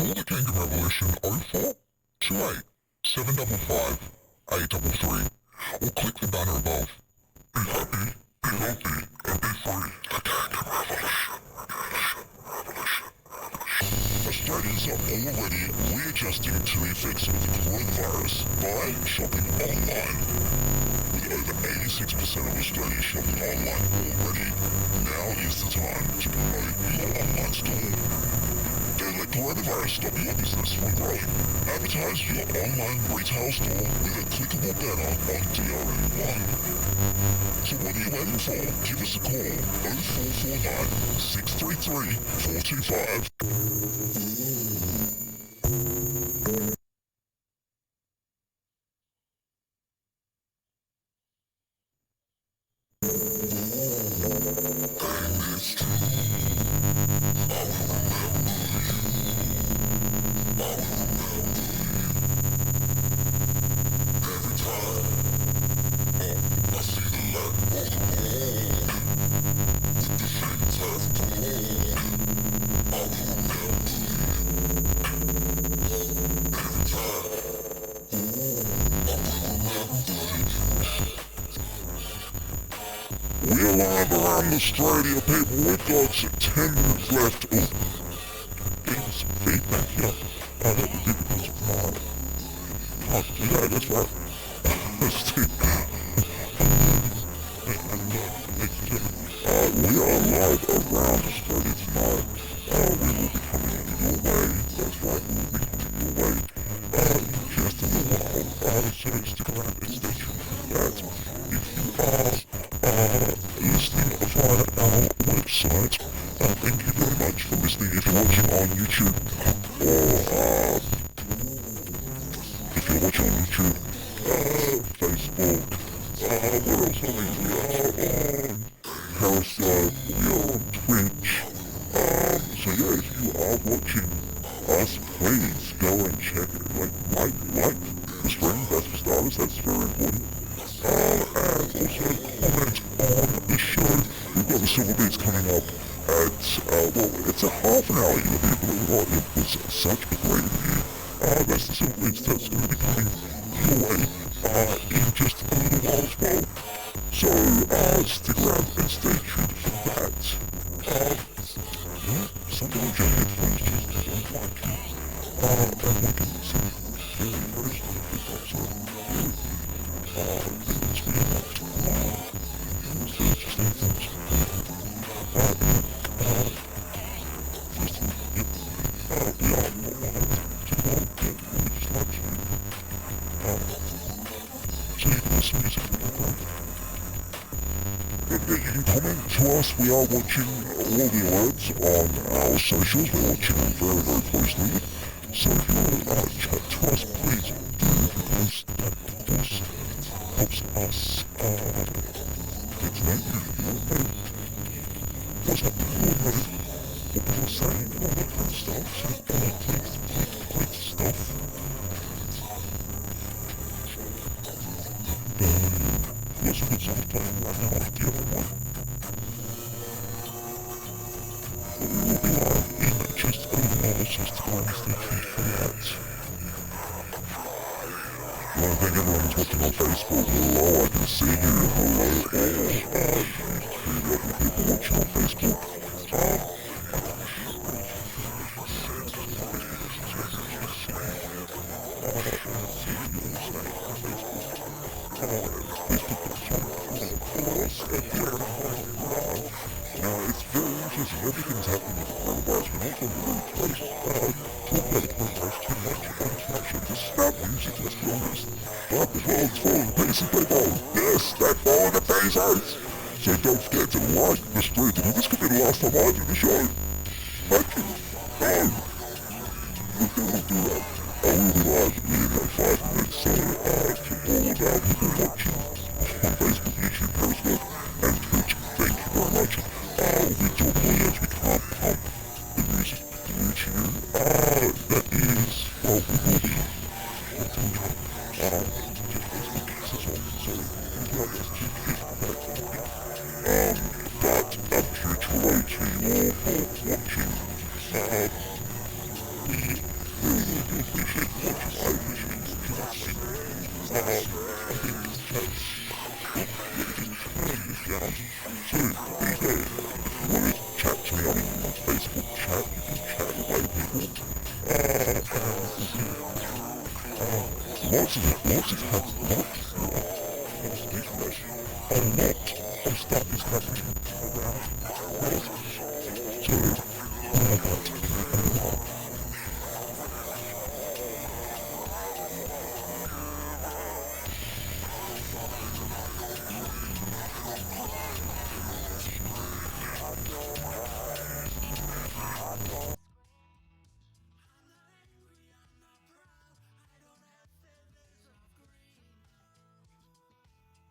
Call the Kingdom Revolution 0428 755 833 or click the banner above. Be happy, be healthy, and be free. The Kingdom Revolution. Australians are already readjusting to the effects of the coronavirus by shopping online. With over 86% of Australia shopping online already, now is the time to promote your online store. Don't let coronavirus stop your business from growing. Advertise your online retail store with a clickable banner on DRM1. So what are you waiting for? Give us a call 0449 633 425. We're live around Australia, people. We've got 10 minutes left. Oh, getting some feedback here. Oh, that was it because of mine. Oh, yeah, that's right. Steve. We are live around Australia tonight. We will be coming your way. That's right, we will be coming your way. Just a little while. So stick around and stay tuned for that. If you are listening via our website, thank you very much for listening. If you're watching on YouTube, or if you're watching on YouTube, Facebook, where else are we? We are on Periscope, we are on Twitch. So yeah, if you are watching us, please go and check it. Like the stream, that's for starters, that's very important. And also comment on the show. We've got the Silver Beats coming up at, well, it's a half an hour, you'll be able to watch. It was such a great review. That's the Silver Beats that's going to be coming your way in just a little while as well. So, stick around and stay tuned for that. Something on your headphones just don't like you. And we can see very, very slowly pick up, so it's really not too long. So just anything. We are not wanting to go out, but we just like to. So you can listen to music in the background. You can comment to us. We are watching all the alerts on our socials. We're watching them very, very closely. So if you want to chat to us, please do, because that, of course, helps us get to know you. You want to know what's happening. You want to know what people are saying and all that kind of stuff. So please stuff. Lots of good stuff playing right now on DRM1. We will be live in just a little while, so stick around and stay tuned for that. I want to thank everyone who's watching on Facebook. Hello, I can see you. Hello, all you lovely people watching on Facebook. Now, it's very interesting. Everything's happening with the coronavirus. We're not going to really talk about the coronavirus too much on this show. Just snap music, let's be honest. But as well, it's following the pace and play ball. Yes, they're following the pace out. So don't forget to like the stream. This could be the last time I do the show. Thank you. We'll do that. I will be live in 5 minutes. So, to all of our people watching on Facebook, YouTube, Periscope, and Twitch, thank you very much. We do apologize, we can't pump the music through to you. That is, well, we will be doing that. Just Facebook access on, so we do our best to keep that. But a huge hello to you all for watching the Chat to me on Facebook chat, you can chat away people. Lots of stuff is happening around. So, oh my god.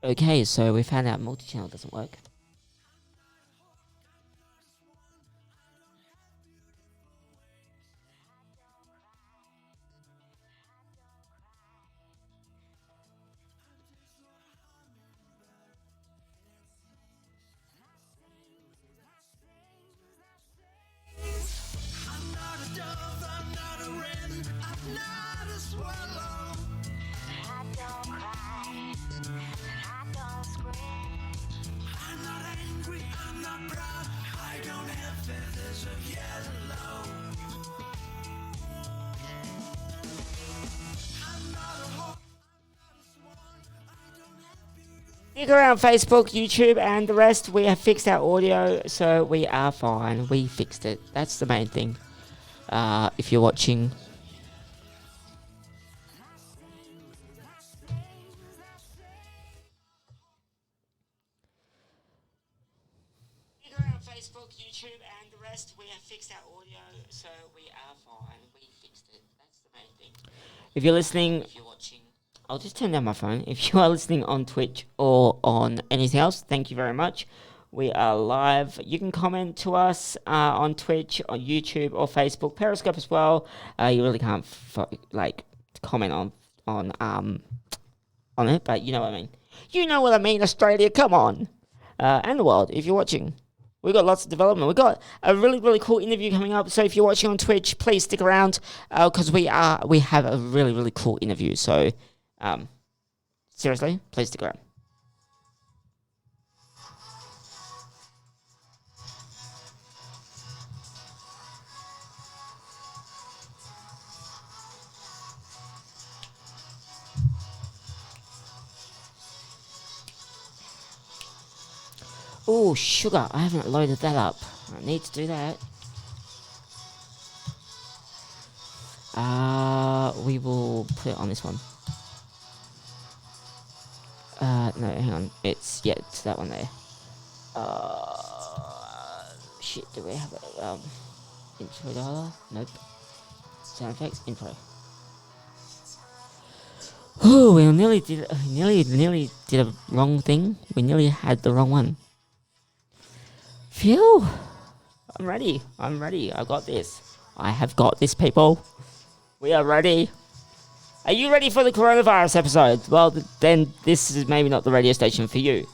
Okay, so we found out multi-channel doesn't work. Stick around Facebook, YouTube, and the rest. We have fixed our audio, so we are fine. We fixed it. That's the main thing. If you're watching. Stick around Facebook, YouTube, and the rest. We have fixed our audio, so we are fine. We fixed it. That's the main thing. If you're listening, if you're watching. I'll just turn down my phone. If you are listening on Twitch or on anything else, thank you very much. We are live. You can comment to us on Twitch, on YouTube, or Facebook, Periscope as well. You really can't comment on it, but you know what I mean. You know what I mean, Australia. Come on, and the world. If you're watching, we've got lots of development. We've got a really, really cool interview coming up. So if you're watching on Twitch, please stick around because we have a really, really cool interview. So. Seriously, please stick around. Oh, sugar, I haven't loaded that up. I need to do that. We will put it on this one. No, hang on. It's that one there. Shit, do we have a, intro dialer? Nope. Sound effects, intro. Oh, we nearly did a wrong thing. We nearly had the wrong one. Phew. I'm ready. I've got this. I have got this, people. We are ready. Are you ready for the coronavirus episode? Well, then this is maybe not the radio station for you.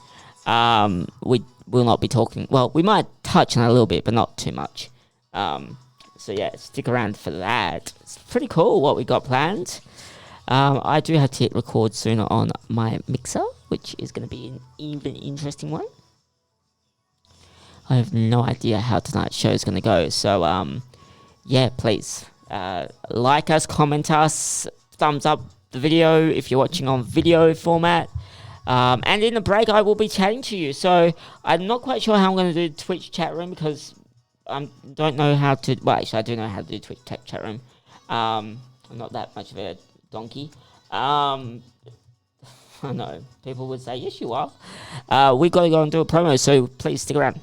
We will not be talking. Well, we might touch on it a little bit, but not too much. So yeah, stick around for that. It's pretty cool what we got planned. I do have to hit record soon on my mixer, which is going to be an even interesting one. I have no idea how tonight's show is going to go. So, yeah, please like us, comment us, thumbs up the video if you're watching on video format. And in the break, I will be chatting to you. So I'm not quite sure how I'm going to do Twitch chat room because I don't know how to. Well, actually, I do know how to do Twitch chat room. I'm not that much of a donkey. I know people would say yes, you are. We've got to go and do a promo, so please stick around.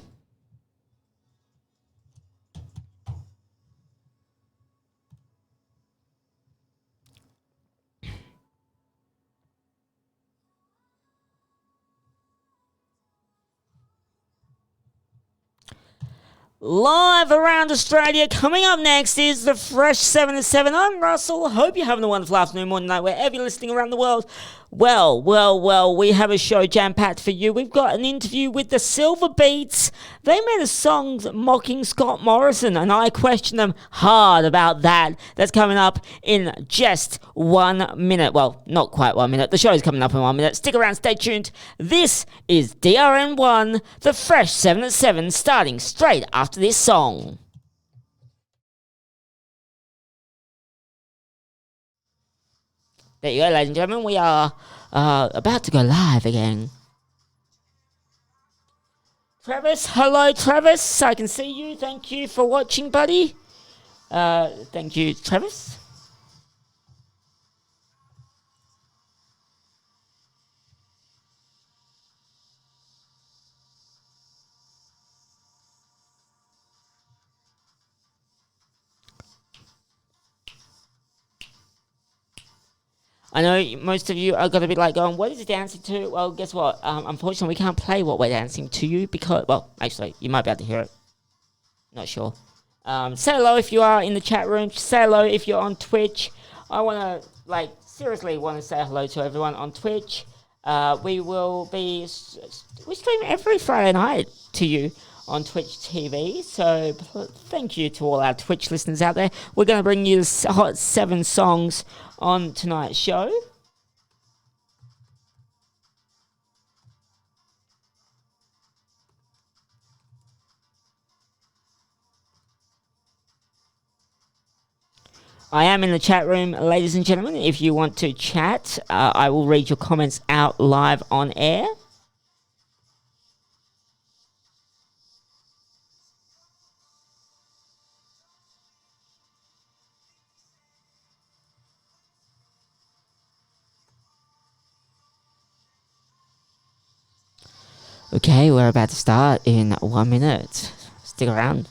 Live around Australia, coming up next is the Fresh 7 at 7. I'm Russell. Hope you're having a wonderful afternoon, morning, night, wherever you're listening around the world. Well, we have a show jam-packed for you. We've got an interview with the Silver Beats. They made a song mocking Scott Morrison, and I question them hard about that. That's coming up in just 1 minute. Well, not quite 1 minute. The show's coming up in 1 minute. Stick around, stay tuned. This is DRN1, the Fresh 7 at 7, starting straight after this song. There you go, ladies and gentlemen. We are about to go live again. Travis, hello, Travis. I can see you. Thank you for watching, buddy. Thank you, Travis. I know most of you are going to be like going, what is he dancing to? Well, guess what? Unfortunately, we can't play what we're dancing to you because, well, actually, you might be able to hear it. Not sure. Say hello if you are in the chat room. Say hello if you're on Twitch. I want to, seriously want to say hello to everyone on Twitch. We stream every Friday night to you on Twitch TV. So thank you to all our Twitch listeners out there. We're going to bring you the hot 7 songs on tonight's show. I am in the chat room, ladies and gentlemen. If you want to chat, I will read your comments out live on air. Okay, we're about to start in 1 minute. Stick around.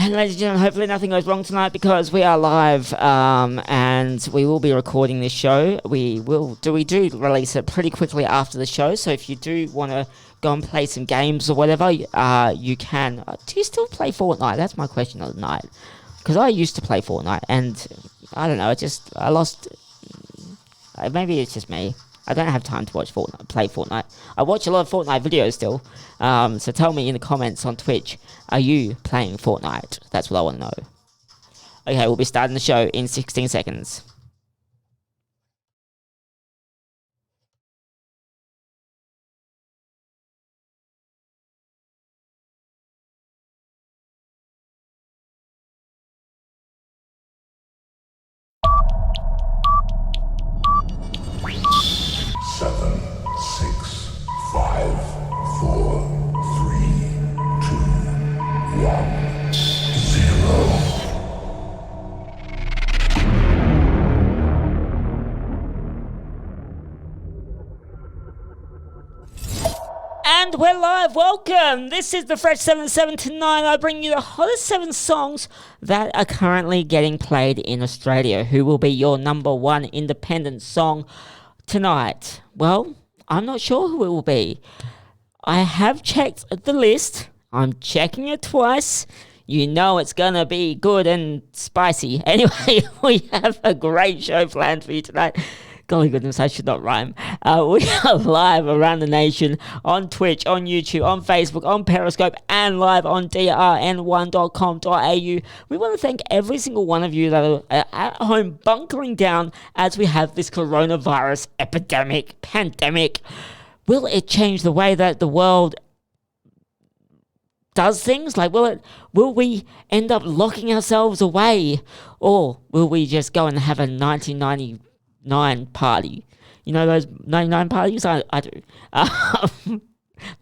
And ladies and gentlemen, hopefully nothing goes wrong tonight because we are live and we will be recording this show. We do release it pretty quickly after the show, so if you do want to go and play some games or whatever, you can. Do you still play Fortnite? That's my question of the night. Because I used to play Fortnite and I don't know, I lost. Maybe it's just me. I don't have time to play Fortnite. I watch a lot of Fortnite videos still. So tell me in the comments on Twitch, are you playing Fortnite? That's what I want to know. Okay, we'll be starting the show in 16 seconds. And we're live. Welcome. This is the Fresh 7 at 7. Tonight I bring you the hottest 7 songs that are currently getting played in Australia. Who will be your number 1 independent song tonight? Well, I'm not sure who it will be. I have checked the list. I'm checking it twice. You know it's gonna be good and spicy. Anyway, we have a great show planned for you tonight. Golly goodness, I should not rhyme. We are live around the nation on Twitch, on YouTube, on Facebook, on Periscope, and live on drn1.com.au. We want to thank every single one of you that are at home bunkering down as we have this coronavirus pandemic. Will it change the way that the world does things? Will we end up locking ourselves away? Or will we just go and have a 1999 party? You know those 99 parties? I do. I'm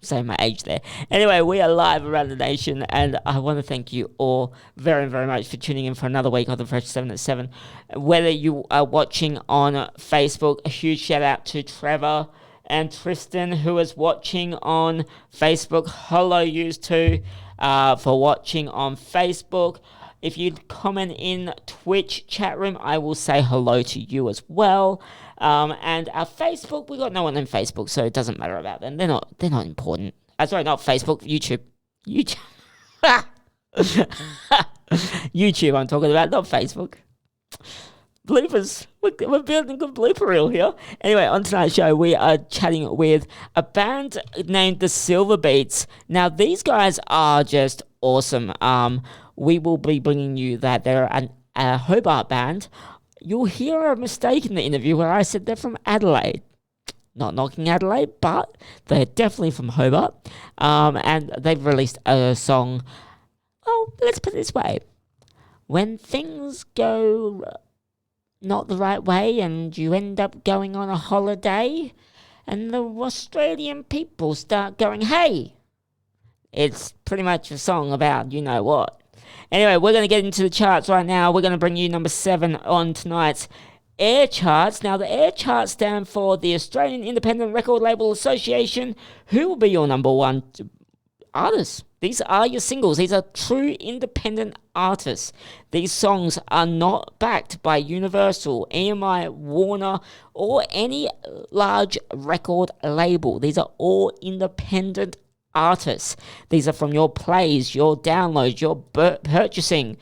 saying my age there. Anyway, we are live around the nation, and I want to thank you all very, very much for tuning in for another week of the Fresh 7 at 7. Whether you are watching on Facebook, a huge shout out to Trevor and Tristan, who is watching on Facebook. Hello, yous too, for watching on Facebook. If you comment in Twitch chat room, I will say hello to you as well. And our Facebook, we got no one on Facebook, so it doesn't matter about them. They're not important. Sorry, not Facebook, YouTube. YouTube. YouTube I'm talking about, not Facebook. Bloopers. We're building a good blooper reel here. Anyway, on tonight's show, we are chatting with a band named the Silver Beats. Now, these guys are just awesome. We will be bringing you that. They're a Hobart band. You'll hear a mistake in the interview where I said they're from Adelaide. Not knocking Adelaide, but they're definitely from Hobart. And they've released a song. Well, let's put it this way. When things go not the right way and you end up going on a holiday and the Australian people start going, hey, it's pretty much a song about you know what. Anyway, we're going to get into the charts right now. We're going to bring you number 7 on tonight's Air Charts. Now, the Air Charts stand for the Australian Independent Record Label Association. Who will be your number 1 artists? These are your singles. These are true independent artists. These songs are not backed by Universal, EMI, Warner, or any large record label. These are all independent artists. These are from your plays, your downloads, your purchasing.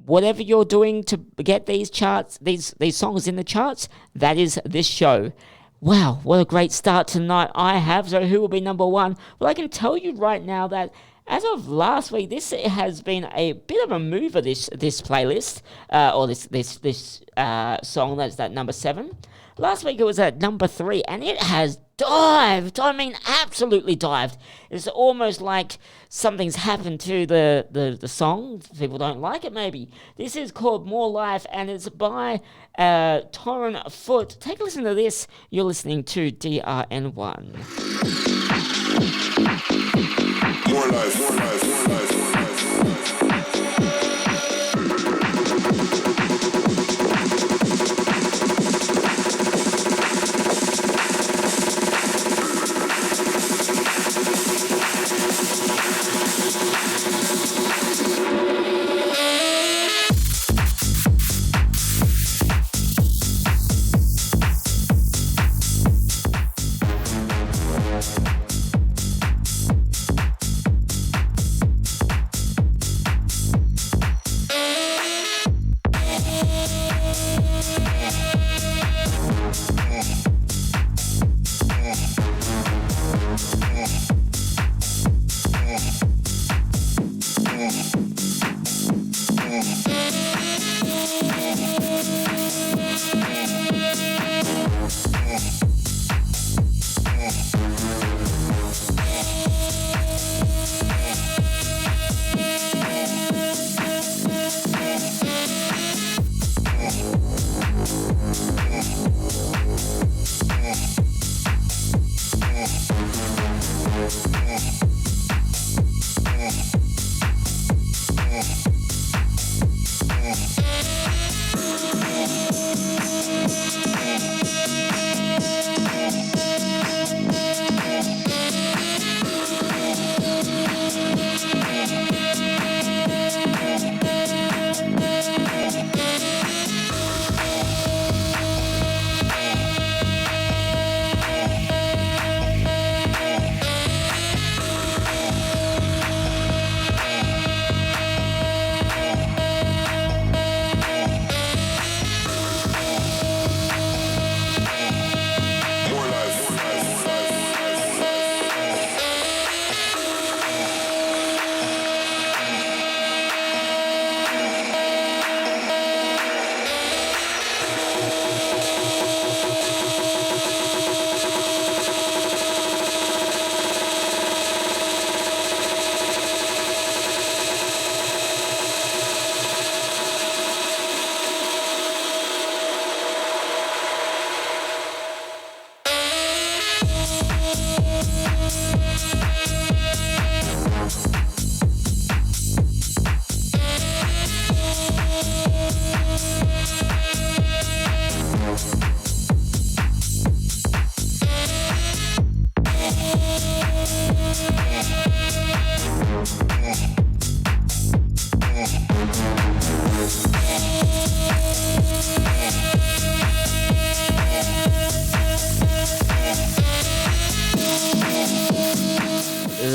Whatever you're doing to get these charts, these songs in the charts, that is this show. Wow, what a great start tonight I have. So who will be number 1? Well, I can tell you right now that as of last week, this has been a bit of a mover, this playlist, or this song that's at number 7. Last week it was at number 3, and it has dived. I mean, absolutely dived. It's almost like something's happened to the song. People don't like it, maybe. This is called More Life, and it's by Torren Foot. Take a listen to this. You're listening to DRN1. More life, more life, more life, more life, more life.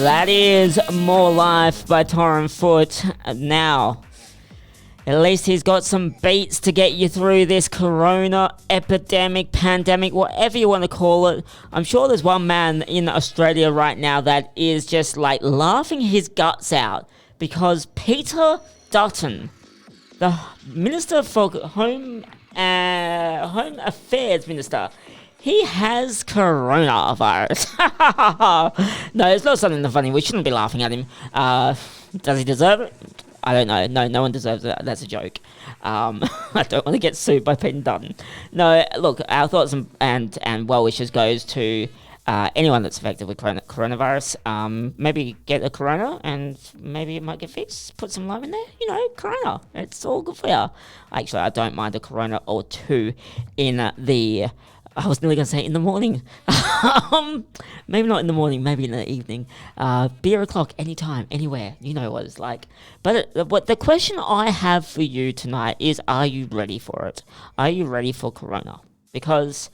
That is More Life by Torren Foot. Now, at least he's got some beats to get you through this corona epidemic, pandemic, whatever you want to call it. I'm sure there's one man in Australia right now that is just like laughing his guts out because Peter Dutton, the Minister for Home Affairs Minister, he has coronavirus. No, it's not something funny. We shouldn't be laughing at him. Does he deserve it? I don't know. No one deserves it. That's a joke. I don't want to get sued by Peter Dutton. No, look, our thoughts and well wishes goes to anyone that's affected with coronavirus. Maybe get a corona and maybe it might get fixed. Put some lime in there. You know, corona. It's all good for you. Actually, I don't mind a corona or two in the... I was nearly going to say in the morning. Maybe not in the morning, maybe in the evening. Beer o'clock, anytime, anywhere. You know what it's like. But what the question I have for you tonight is, are you ready for it? Are you ready for Corona? Because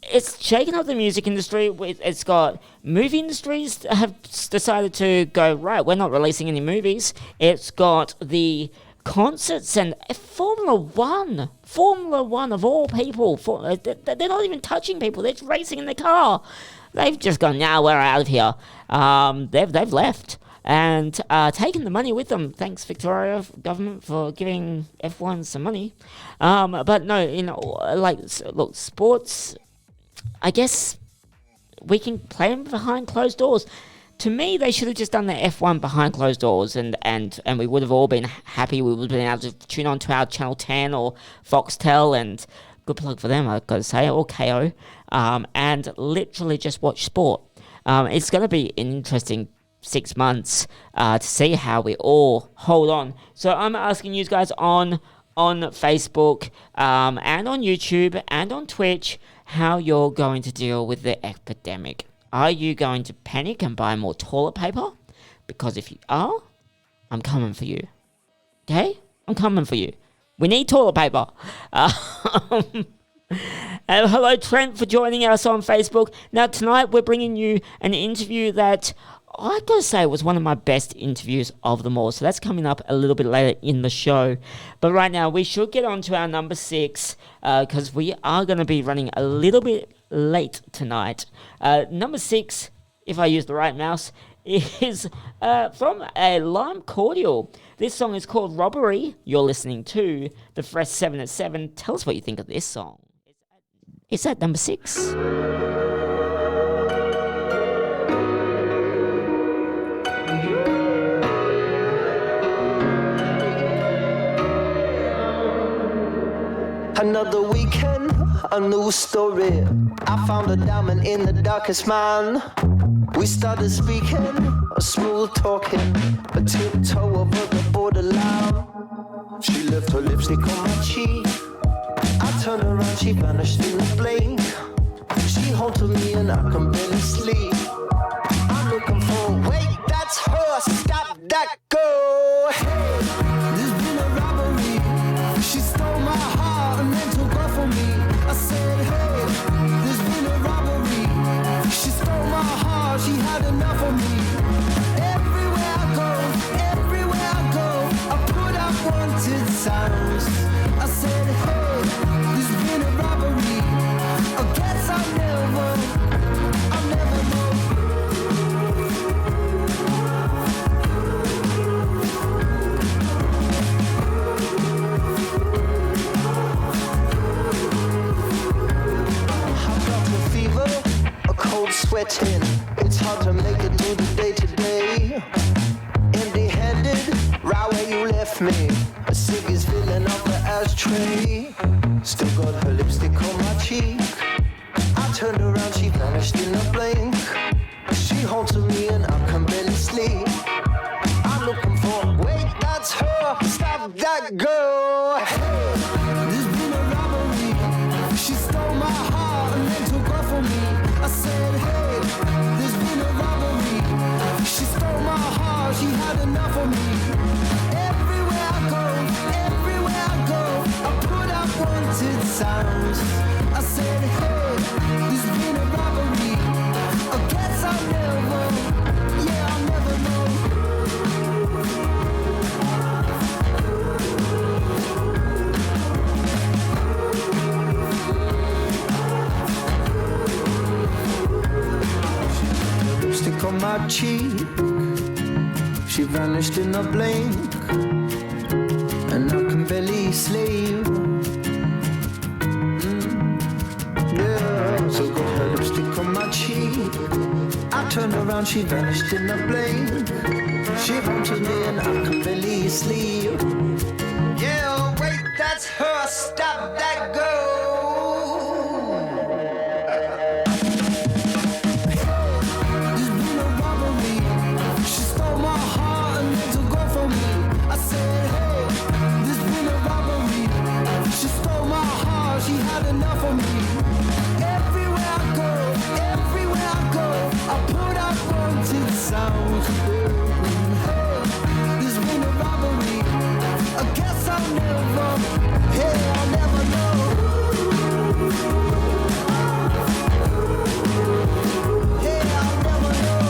it's shaking up the music industry. It's got movie industries have decided to go, right, we're not releasing any movies. It's got the concerts and Formula One of all people. They're not even touching people. They're just racing in the car. They've just gone, nah, we're out of here. They've left and taken the money with them. Thanks, Victoria government, for giving F1 some money. But no, you know, like, look, sports, I guess we can play them behind closed doors. To me, they should have just done the F1 behind closed doors, and we would have all been happy. We would have been able to tune on to our Channel 10 or Foxtel, and good plug for them, I've got to say, or KO, and literally just watch sport. It's going to be an interesting 6 months to see how we all hold on. So I'm asking you guys on Facebook and on YouTube and on Twitch how you're going to deal with the epidemic. Are you going to panic and buy more toilet paper? Because if you are, I'm coming for you. Okay? I'm coming for you. We need toilet paper. And hello, Trent, for joining us on Facebook. Now, tonight we're bringing you an interview that I gotta say was one of my best interviews of them all. So that's coming up a little bit later in the show. But right now, we should get on to our number 6 because we are going to be running a little bit late tonight. Number 6, if I use the right mouse, is from a Lime Cordial. This song is called Robbery. You're listening to the Fresh7 at 7. Tell us what you think of this song. It's at number 6. Another weekend, a new story. I found a diamond in the darkest mine. We started speaking, smooth talking, a tiptoe over the borderline. She left her lipstick on my cheek. I turned around, she vanished in a blink. She haunted me and I can barely sleep. I'm looking for, wait, that's her, stop that girl. Hey, there's been a robbery. She stole my heart and then took off on me. I said, hey, there's been a robbery. She stole my heart, she had enough of me. Everywhere I go, I put out wanted signs. I said, hey, there's been a robbery. I guess I'll never know. I've got a fever, a cold sweating. It's hard to make it through the day today. Empty-handed, right where you left me. A cig is filling up the ashtray. Still got her lipstick on my cheek. I turned around, she vanished in a blink. She haunted me and I can barely sleep. I'm looking for, wait, that's her, stop that girl. Hey, there's been a robbery. She stole my heart and then took off on me. I said, hey, there's been a robbery. She stole my heart, she had enough of me. Everywhere I go, I put out wanted signs. I said, hey, there's been a robbery. lipstick on my cheek. She vanished in a blink, and I can barely sleep. Yeah, so got her lipstick on my cheek. I turned around, she vanished in a blink. She haunted me and I can barely sleep. Yeah, wait, that's her, stop that girl. There's been a robbery. She stole my heart and let her go from me. I said, hey, there's been a robbery. She stole my heart, she had enough of me. Everywhere I go, I put out wanted sounds. Hey, there's been a robbery. I guess I'll never know. Hey, I'll never know. Hey, I'll never know.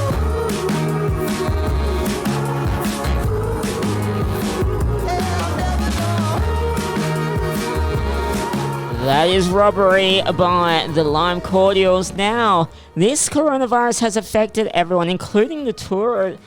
That is Robbery by the Lime Cordials. Now, this coronavirus has affected everyone, including the tours,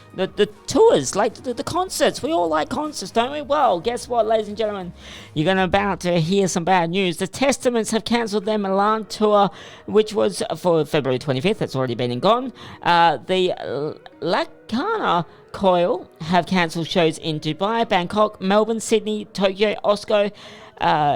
like the concerts. We all like concerts, don't we? Well, guess what, ladies and gentlemen? You're about to hear some bad news. The Testaments have cancelled their Milan tour, which was for February 25th. That's already been and gone. The Lacana Coil have cancelled shows in Dubai, Bangkok, Melbourne, Sydney, Tokyo, Oslo,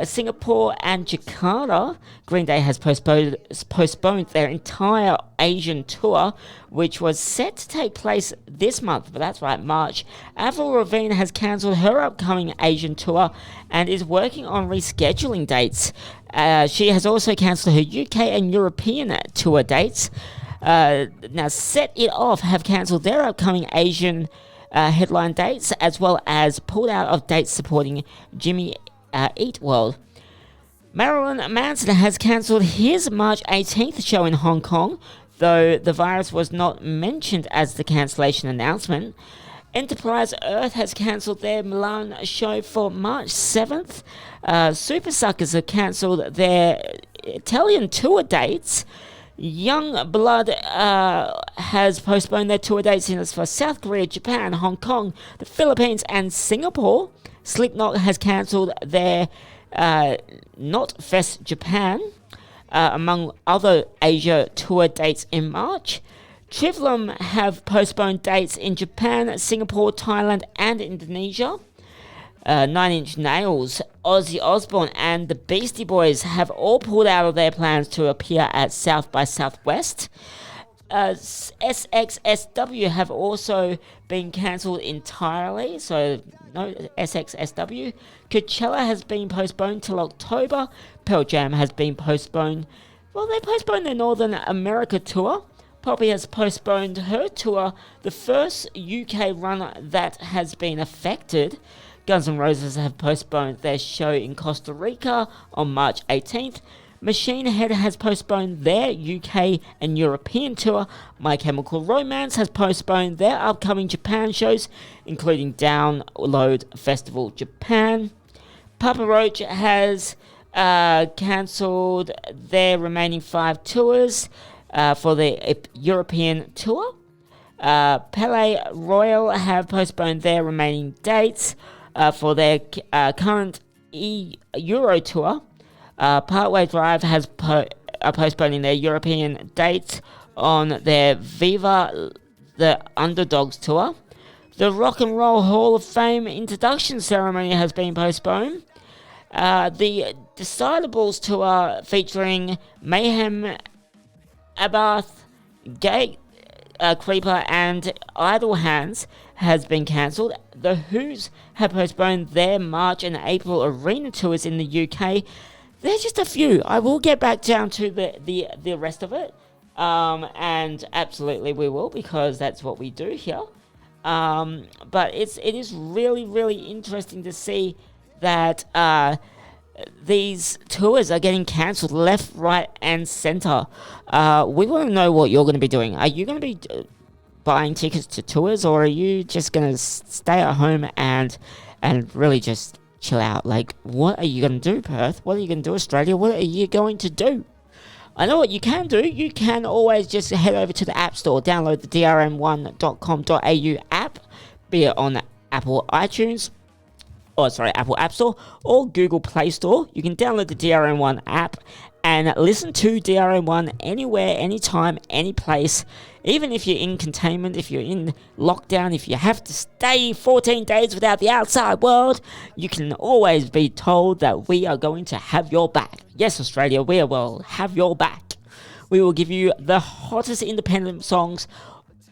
Singapore and Jakarta. Green Day has postponed their entire Asian tour, which was set to take place this month, but that's right, March. Avril Lavigne has cancelled her upcoming Asian tour and is working on rescheduling dates. She has also cancelled her UK and European tour dates. Now, Set It Off have cancelled their upcoming Asian headline dates, as well as pulled out of dates supporting Jimmy Eat World. Marilyn Manson has cancelled his March 18th show in Hong Kong, though the virus was not mentioned as the cancellation announcement. Enterprise Earth has cancelled their Milan show for March 7th. Super Suckers have cancelled their Italian tour dates. Young Blood has postponed their tour dates for South Korea, Japan, Hong Kong, the Philippines and Singapore. Slipknot has cancelled their Not Fest Japan, among other Asia tour dates in March. Trivium have postponed dates in Japan, Singapore, Thailand and Indonesia. Nine Inch Nails, Ozzy Osbourne and the Beastie Boys have all pulled out of their plans to appear at South by Southwest. SXSW have also been cancelled entirely, so no SXSW. Coachella has been postponed till October. Pearl Jam has been postponed. Well, they postponed their Northern America tour. Poppy has postponed her tour, the first UK run that has been affected. Guns N' Roses have postponed their show in Costa Rica on March 18th. Machine Head has postponed their UK and European tour. My Chemical Romance has postponed their upcoming Japan shows, including Download Festival Japan. Papa Roach has cancelled their remaining 5 tours for the European tour. Pele Royal have postponed their remaining dates for their current Euro tour. Partway Drive has are postponing their European dates on their Viva the Underdogs tour. The Rock and Roll Hall of Fame introduction ceremony has been postponed. The Decidables tour featuring Mayhem, Abath, Gate Creeper and Idle Hands has been cancelled. The Who's have postponed their March and April arena tours in the UK. There's just a few. I will get back down to the rest of it. And absolutely we will, because that's what we do here. But it is really, really interesting to see that these tours are getting cancelled left, right, and centre. We want to know what you're going to be doing. Are you going to be buying tickets to tours, or are you just going to stay at home and really just chill out? Like, what are you going to do, Perth? What are you going to do, Australia? What are you going to do? I know what you can do. You can always just head over to the App Store, download the drm1.com.au app, be it on Apple iTunes, Apple App Store or Google Play Store. You can download the DRM1 app and listen to DRM1 anywhere, anytime, any place. Even if you're in containment, if you're in lockdown, if you have to stay 14 days without the outside world, you can always be told that we are going to have your back. Yes, Australia, we will have your back. We will give you the hottest independent songs,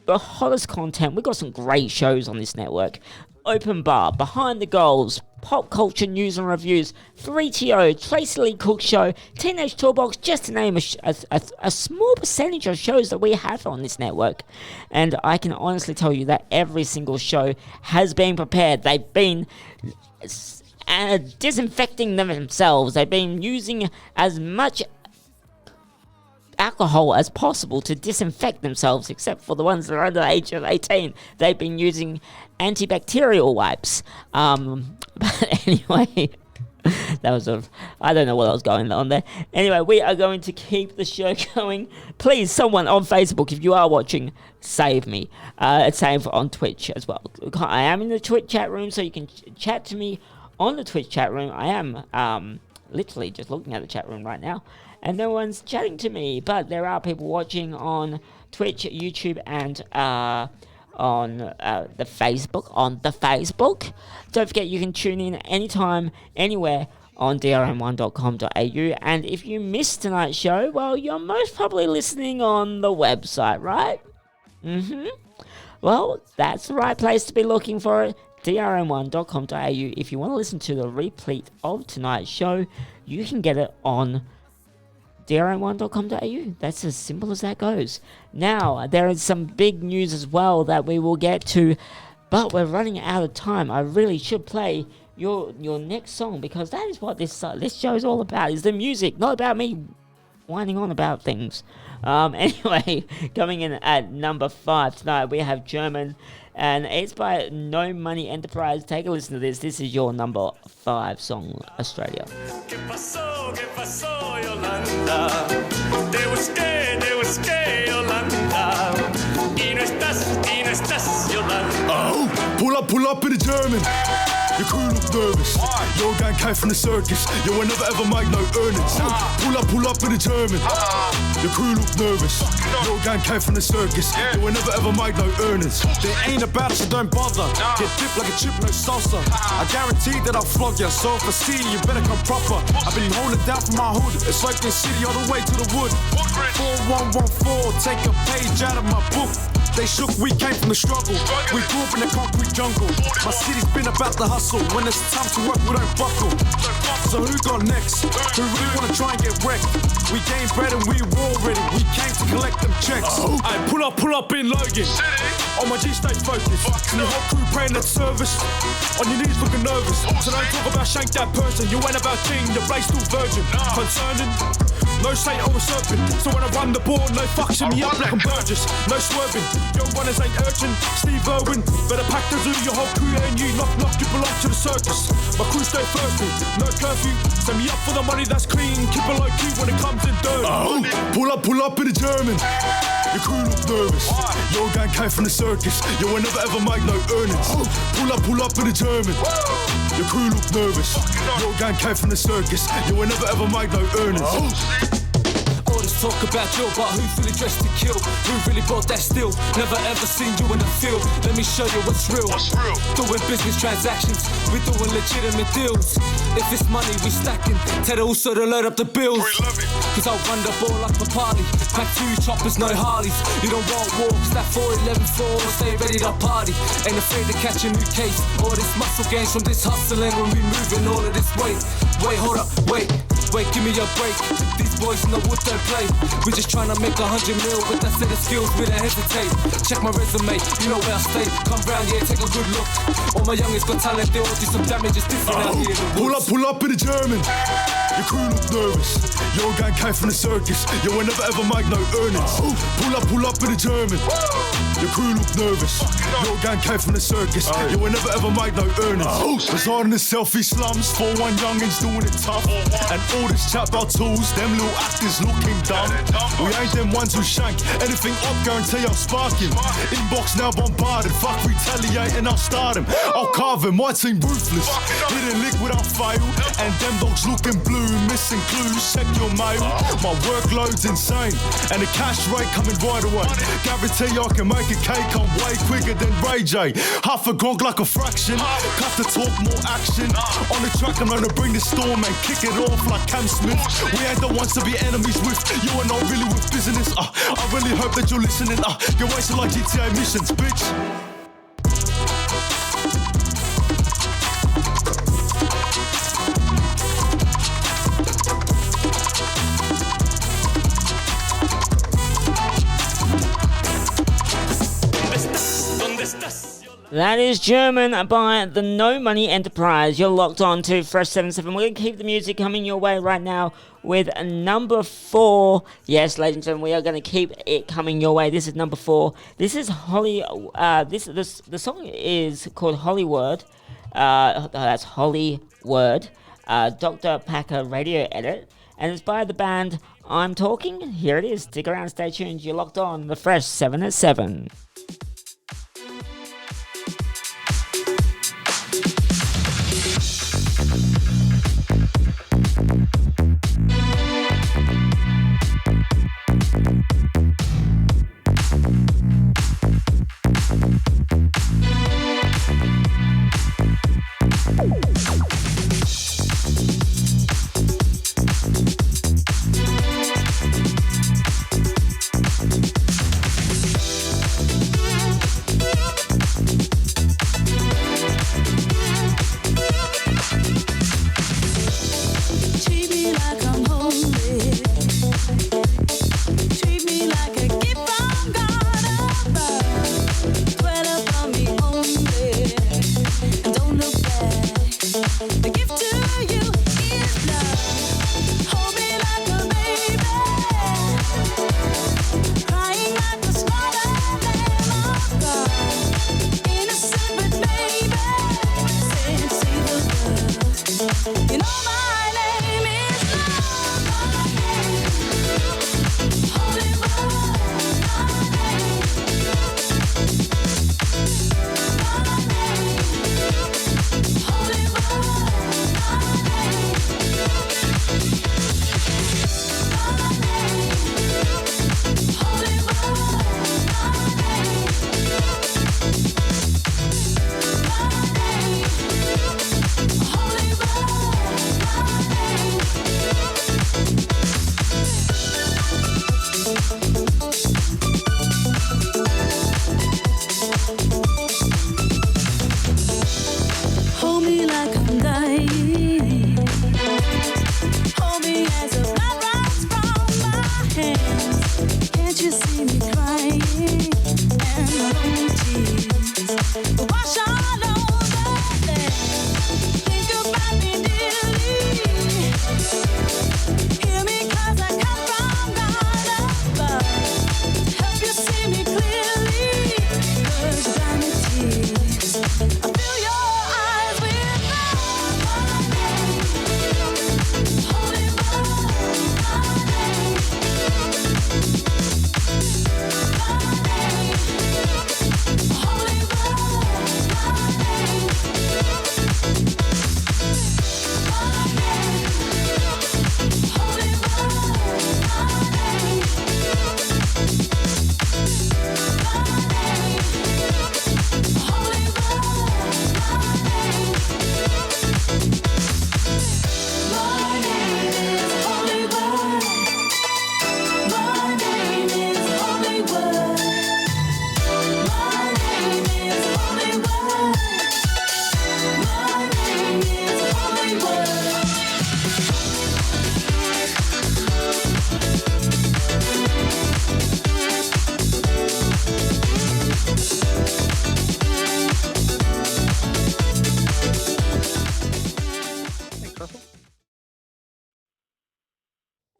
the hottest content. We've got some great shows on this network. Open Bar, Behind the Goals, Pop Culture News and Reviews, 3TO, Tracy Lee Cook Show, Teenage Toolbox, just to name a small percentage of shows that we have on this network. And I can honestly tell you that every single show has been prepared. They've been disinfecting themselves. They've been using as much alcohol as possible to disinfect themselves, except for the ones that are under the age of 18. They've been using antibacterial wipes. But anyway, that was I don't know what I was going on there. Anyway, we are going to keep the show going. Please, someone on Facebook, if you are watching, save me. Save on Twitch as well. I am in the Twitch chat room, so you can chat to me on the Twitch chat room. I am literally just looking at the chat room right now, and no one's chatting to me, but there are people watching on Twitch, YouTube, and on the Facebook. Don't forget, you can tune in anytime, anywhere on drm1.com.au. And if you missed tonight's show, well, you're most probably listening on the website, right? Well, that's the right place to be looking for it. drm1.com.au. If you want to listen to the repeat of tonight's show, you can get it on drm1.com.au. That's as simple as that goes. Now, there is some big news as well that we will get to, but we're running out of time. I really should play your next song, because that is what this show is all about, is the music, not about me whining on about things. Anyway, coming in at number 5 tonight, we have German, and it's by No Money Enterprise. Take a listen to this. This is your number 5 song, Australia. ¿Qué pasó, Yolanda? Te busqué, Yolanda. Y no estás, Yolanda. Oh, pull up in the German. Your crew look nervous. Your gang came from the circus. You will never ever make no earnings. Pull up in the German. Your crew look nervous. Your gang came from the circus. You will never ever make no earnings. They ain't about it, so don't bother. Get dipped like a chip, no salsa. I guarantee that I'll flog ya. So if I see you, better come proper. I've been holding down from my hood. It's like the city all the way to the wood. 4114, take a page out of my book. They shook, we came from the struggle. We grew up in the concrete jungle. My city's been about the hustle. When it's time to work, we don't buckle. So who got next? Who really wanna try and get wrecked? We game bread and we war ready. We came to collect them checks. I pull up in Logan. On my G, stay focused. And your whole crew praying at service. On your knees looking nervous. So don't talk about shank that person. You ain't about king, the blade's still virgin. Concerning, no Saint or a serpent. So when I run the ball, no fucking me up like I'm Burgess. No swerving. Young runners ain't urgent. Steve Irwin, better pack the zoo. Your whole crew ain't you. Knock, you belong to the circus. My crew stay thirsty. No curfew. Send me up for the money that's clean. Keep it low key when it comes in dirty. Oh, pull up in the German. Your crew look nervous. Your gang came from the circus. You will never ever make no earnings. Pull up in the German. Your crew look nervous. Your gang came from the circus. You will never ever make no earnings. All this talk about you, but who's really dressed to kill? Who really brought that steel? Never ever seen you in the field. Let me show you what's real. Doing business transactions, we doing legitimate deals. If it's money, we stacking. Tell also to load up the bills. Cause I'll run the ball like a party. Pack 2 choppers, no Harleys. You don't want walks, that 411 4. Stay ready to party. Ain't afraid to catch a new case. All this muscle gains from this hustling when we moving all of this weight. Wait, hold up, wait, give me a break. These boys in the wood don't play. We just tryna make 100 mil with that set of skills, we don't hesitate. Check my resume, you know where I stay. Come round here, take a good look. All my youngins got talent, they all do some damage, it's different out here. Pull up in the German. Your crew look nervous. Your gang came from the circus. You will never ever make no earnings. Pull up in the German. Your crew look nervous. Your gang came from the circus. You will never ever make no earnings. Residing in selfie slums, 4-1 youngins doing it tough. And All this chat about tools, them little actors looking dumb. We ain't them ones who shank. Anything up, guarantee I'll spark him. Inbox now bombarded, fuck retaliating, I'll start him. I'll carve him, my team ruthless. Hit a lick without fail. And them dogs looking blue, missing clues, check your mail. My workload's insane, and the cash rate coming right away. Guarantee I can make a cake, I'm way quicker than Ray J. Half a gronk like a fraction, cut the talk, more action. On the track I'm gonna bring the storm and kick it off like Cam Smith. We ain't the ones to be enemies with, you are not really with business. I really hope that you're listening. You're wasting like GTA missions, bitch. That is German by the No Money Enterprise. You're locked on to Fresh 77. We're going to keep the music coming your way right now with number 4. Yes, ladies and gentlemen, we are going to keep it coming your way. This is number 4. This is Holly. The song is called Hollywood. That's Hollywood. Dr. Packer radio edit. And it's by the band I'm Talking. Here it is. Stick around, stay tuned. You're locked on the Fresh 7 at 7.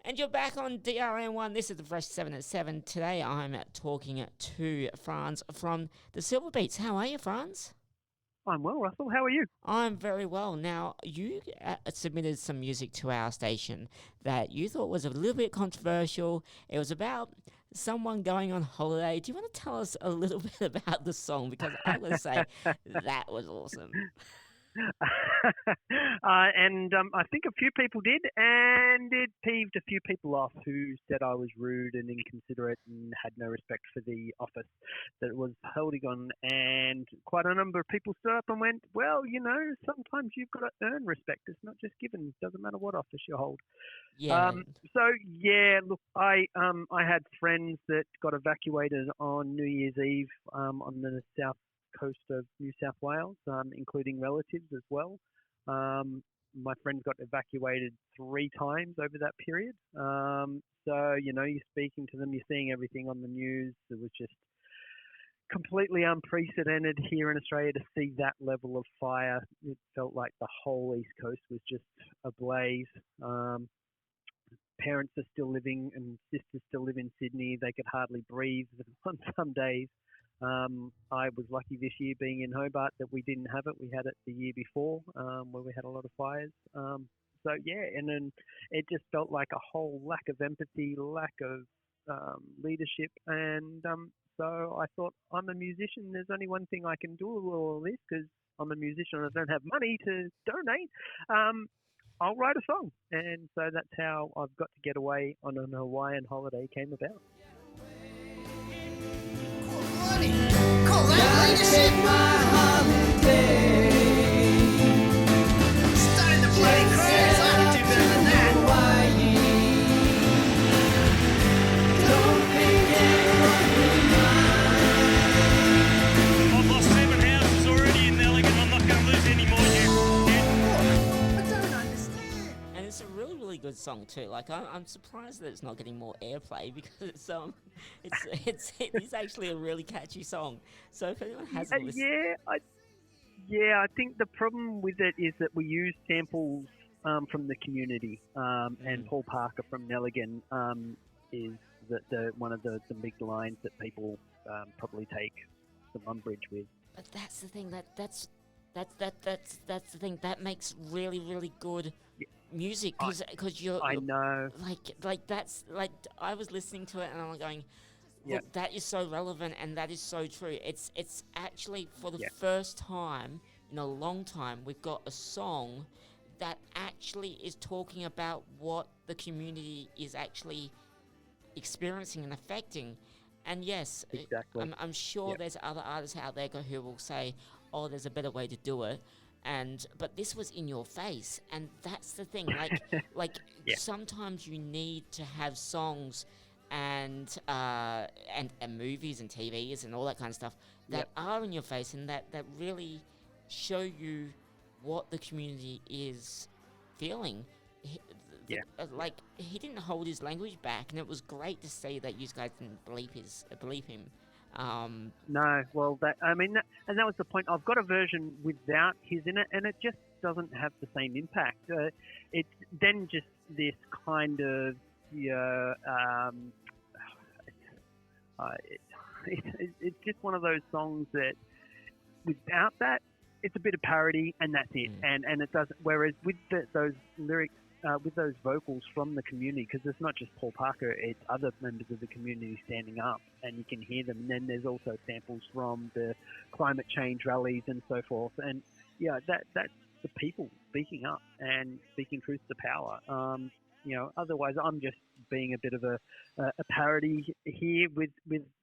And you're back on DRN1. This is the Fresh 7 at 7. Today I'm talking to Franz from the Silver Beats. How are you, Franz? I'm well, Russell. How are you? I'm very well. Now, you submitted some music to our station that you thought was a little bit controversial. It was about someone going on holiday. Do you want to tell us a little bit about the song? Because I would say that was awesome. And I think a few people did, and it peeved a few people off who said I was rude and inconsiderate and had no respect for the office that it was holding on. And quite a number of people stood up and went, well, sometimes you've got to earn respect. It's not just given. It doesn't matter what office you hold. Yeah. Look, I had friends that got evacuated on New Year's Eve on the south coast of New South Wales, including relatives as well. My friends got evacuated 3 times over that period. You're speaking to them, you're seeing everything on the news. It was just completely unprecedented here in Australia to see that level of fire. It felt like the whole East Coast was just ablaze. Parents are still living and sisters still live in Sydney. They could hardly breathe on some days. I was lucky this year being in Hobart that we didn't have it. We had it the year before, where we had a lot of fires. And then it just felt like a whole lack of empathy, lack of leadership. And so I thought, I'm a musician. There's only one thing I can do with all of this because I'm a musician and I don't have money to donate. I'll write a song. And so that's how I've got to get away on an Hawaiian holiday came about. Call that leadership. My holiday. Starting to play crazy. I can do better than that. I've lost 7 houses already in Nelligan. I'm not going to lose any more I don't understand. And it's a really, really good song too. Like I'm surprised that it's not getting more airplay because it is actually a really catchy song. So if anyone hasn't listened, I think the problem with it is that we use samples from the community, and Paul Parker from Nelligan is the one of the big lines that people probably take some umbrage with. but that's the thing that's the thing that makes really, really good music because you're. I know. Like that's like I was listening to it and I'm going, look, that is so relevant and that is so true. It's actually for the first time in a long time we've got a song that actually is talking about what the community is actually experiencing and affecting. And yes, exactly. I'm sure there's other artists out there who will say, oh, there's a better way to do it. But this was in your face, and that's the thing. Sometimes you need to have songs and movies and TVs and all that kind of stuff that are in your face and that really show you what the community is feeling. He didn't hold his language back, and it was great to see that you guys didn't believe him. No, well, that was the point. I've got a version without his in it, and it just doesn't have the same impact. It's then just this kind of it's just one of those songs that without that, it's a bit of parody, and that's it. And it doesn't. Whereas with those lyrics. With those vocals from the community, because it's not just Paul Parker, it's other members of the community standing up, and you can hear them. And then there's also samples from the climate change rallies and so forth. And that's the people speaking up and speaking truth to power. Otherwise I'm just being a bit of a parody here with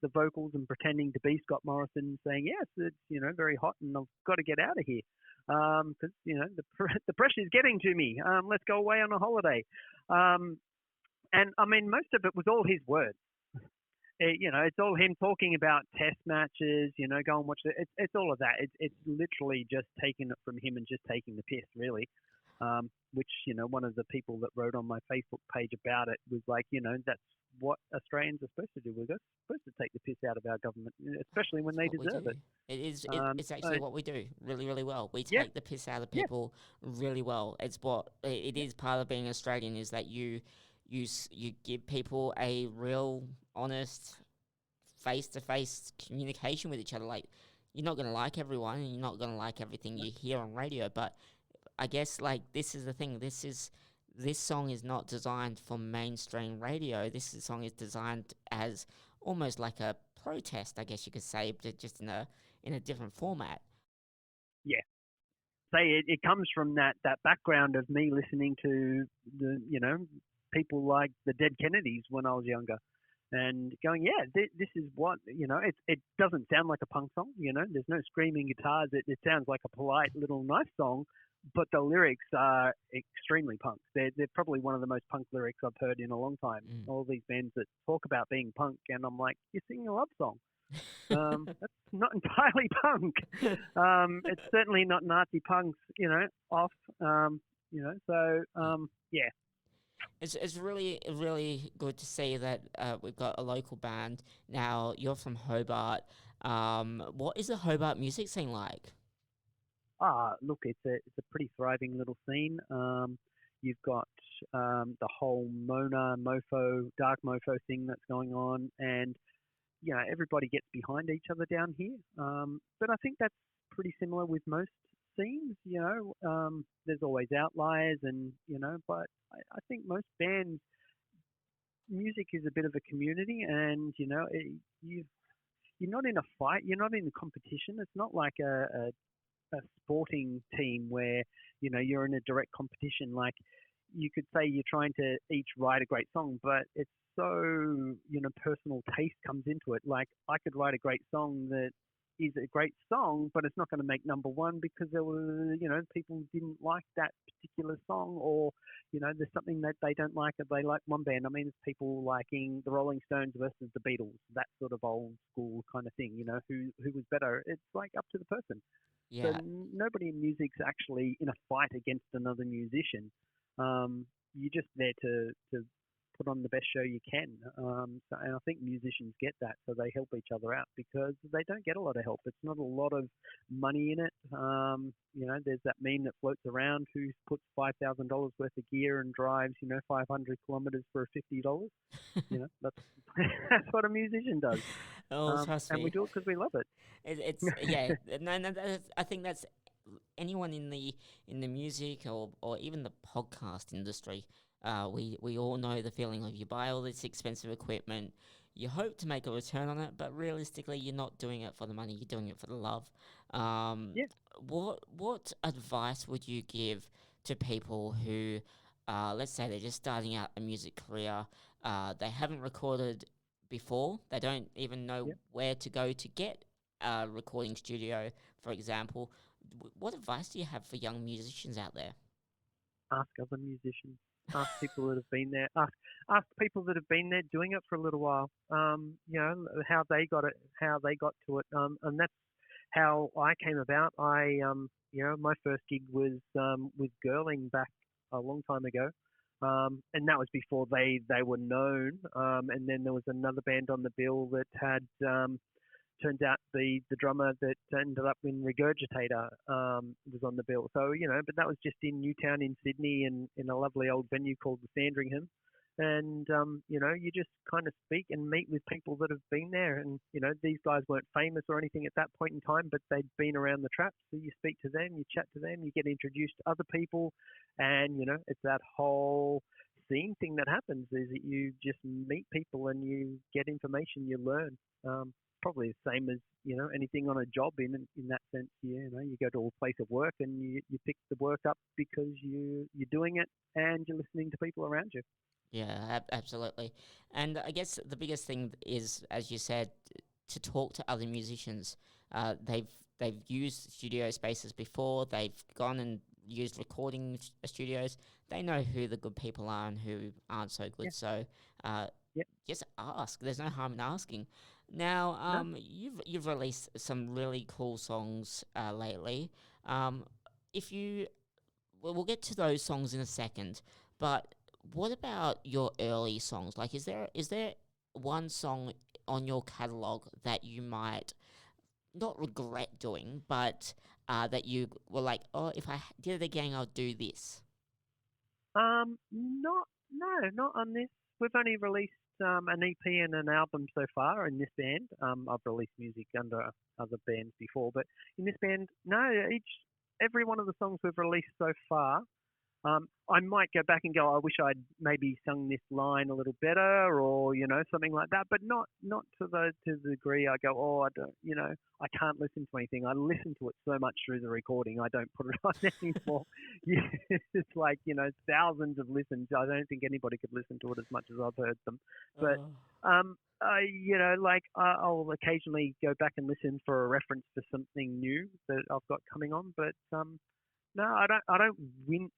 the vocals and pretending to be Scott Morrison, saying yes, it's very hot and I've got to get out of here. Because the pressure is getting to me. Let's go away on a holiday, and I mean most of it was all his words. It's all him talking about test matches. Go and watch it. It's all of that. It's literally just taking it from him and just taking the piss, really. Which one of the people that wrote on my Facebook page about it was like, that's what Australians are supposed to do. We're supposed to take the piss out of our government, especially when they deserve it. It's actually what we do really, really well. We take the piss out of people really well. It's what it is. Part of being Australian is that you give people a real, honest, face-to-face communication with each other. Like you're not going to like everyone, and you're not going to like everything you hear on radio, but I guess, like, this is the thing. This song is not designed for mainstream radio. Song is designed as almost like a protest, I guess you could say, but just in a different format. Yeah. Say it comes from that background of me listening to the people like the Dead Kennedys when I was younger, and going, this is what it doesn't sound like a punk song. There's no screaming guitars. It sounds like a polite little nice song, but the lyrics are extremely punk. They're probably one of the most punk lyrics I've heard in a long time. All these bands that talk about being punk, and I'm like, you're singing a love song. That's not entirely punk. It's certainly not Nazi punks, off. So yeah. It's really, really good to see that we've got a local band. Now, you're from Hobart. What is the Hobart music scene like? Look, it's a pretty thriving little scene. You've got the whole dark mofo thing that's going on, and everybody gets behind each other down here. But I think that's pretty similar with most scenes. There's always outliers, and but I think most bands, music is a bit of a community, and you're not in a fight, you're not in a competition. It's not like a sporting team where you're in a direct competition. Like, you could say you're trying to each write a great song, but it's so personal taste comes into it. Like, I could write a great song that is a great song, but it's not going to make number one because there were people didn't like that particular song, or there's something that they don't like, or they like one band. I mean, it's people liking the Rolling Stones versus the Beatles, that sort of old school kind of thing. Who was better? It's like up to the person. Yeah. So nobody in music's actually in a fight against another musician. You're just there to put on the best show you can. And I think musicians get that, so they help each other out because they don't get a lot of help. It's not a lot of money in it. There's that meme that floats around who puts $5,000 worth of gear and drives 500 kilometers for $50. That's that's what a musician does. Trust me. And we do it because we love it. It's yeah. No, I think that's anyone in the music or even the podcast industry. We all know the feeling of you buy all this expensive equipment, you hope to make a return on it, but realistically, you're not doing it for the money, you're doing it for the love. Yeah. What advice would you give to people who, let's say they're just starting out a music career, they haven't recorded before, they don't even know where to go to get a recording studio, for example. What advice do you have for young musicians out there? Ask other musicians. Ask people that have been there. Ask people that have been there doing it for a little while. How they got it, how they got to it, and that's how I came about. My first gig was with Girling back a long time ago, and that was before they were known. And then there was another band on the bill that had. Turns out the drummer that ended up in Regurgitator was on the bill. So, but that was just in Newtown in Sydney and in a lovely old venue called the Sandringham. And, you just kind of speak and meet with people that have been there. And, these guys weren't famous or anything at that point in time, but they'd been around the traps. So you speak to them, you chat to them, you get introduced to other people. And, it's that whole scene thing that happens is that you just meet people and you get information, you learn. Probably the same as anything on a job in that sense. You go to a place of work and you pick the work up because you're doing it and you're listening to people around you. Yeah, absolutely. And I guess the biggest thing is, as you said, to talk to other musicians. They've used studio spaces before. They've gone and used recording studios. They know who the good people are and who aren't so good. So just ask. There's no harm in asking. Now, you've released some really cool songs lately. We'll get to those songs in a second, but what about your early songs? Like, is there one song on your catalogue that you might not regret doing, but that you were like, oh, if I did it again, I'll do this? Not on this. We've only released an EP and an album so far in this band. I've released music under other bands before, but in this band, no, every one of the songs we've released so far, I might go back and go, I wish I'd maybe sung this line a little better, or something like that, but not to the degree I go, oh, I don't, I can't listen to anything. I listen to it so much through the recording, I don't put it on anymore. It's like thousands of listens. I don't think anybody could listen to it as much as I've heard them, but I'll occasionally go back and listen for a reference to something new that I've got coming on, but no, I don't wince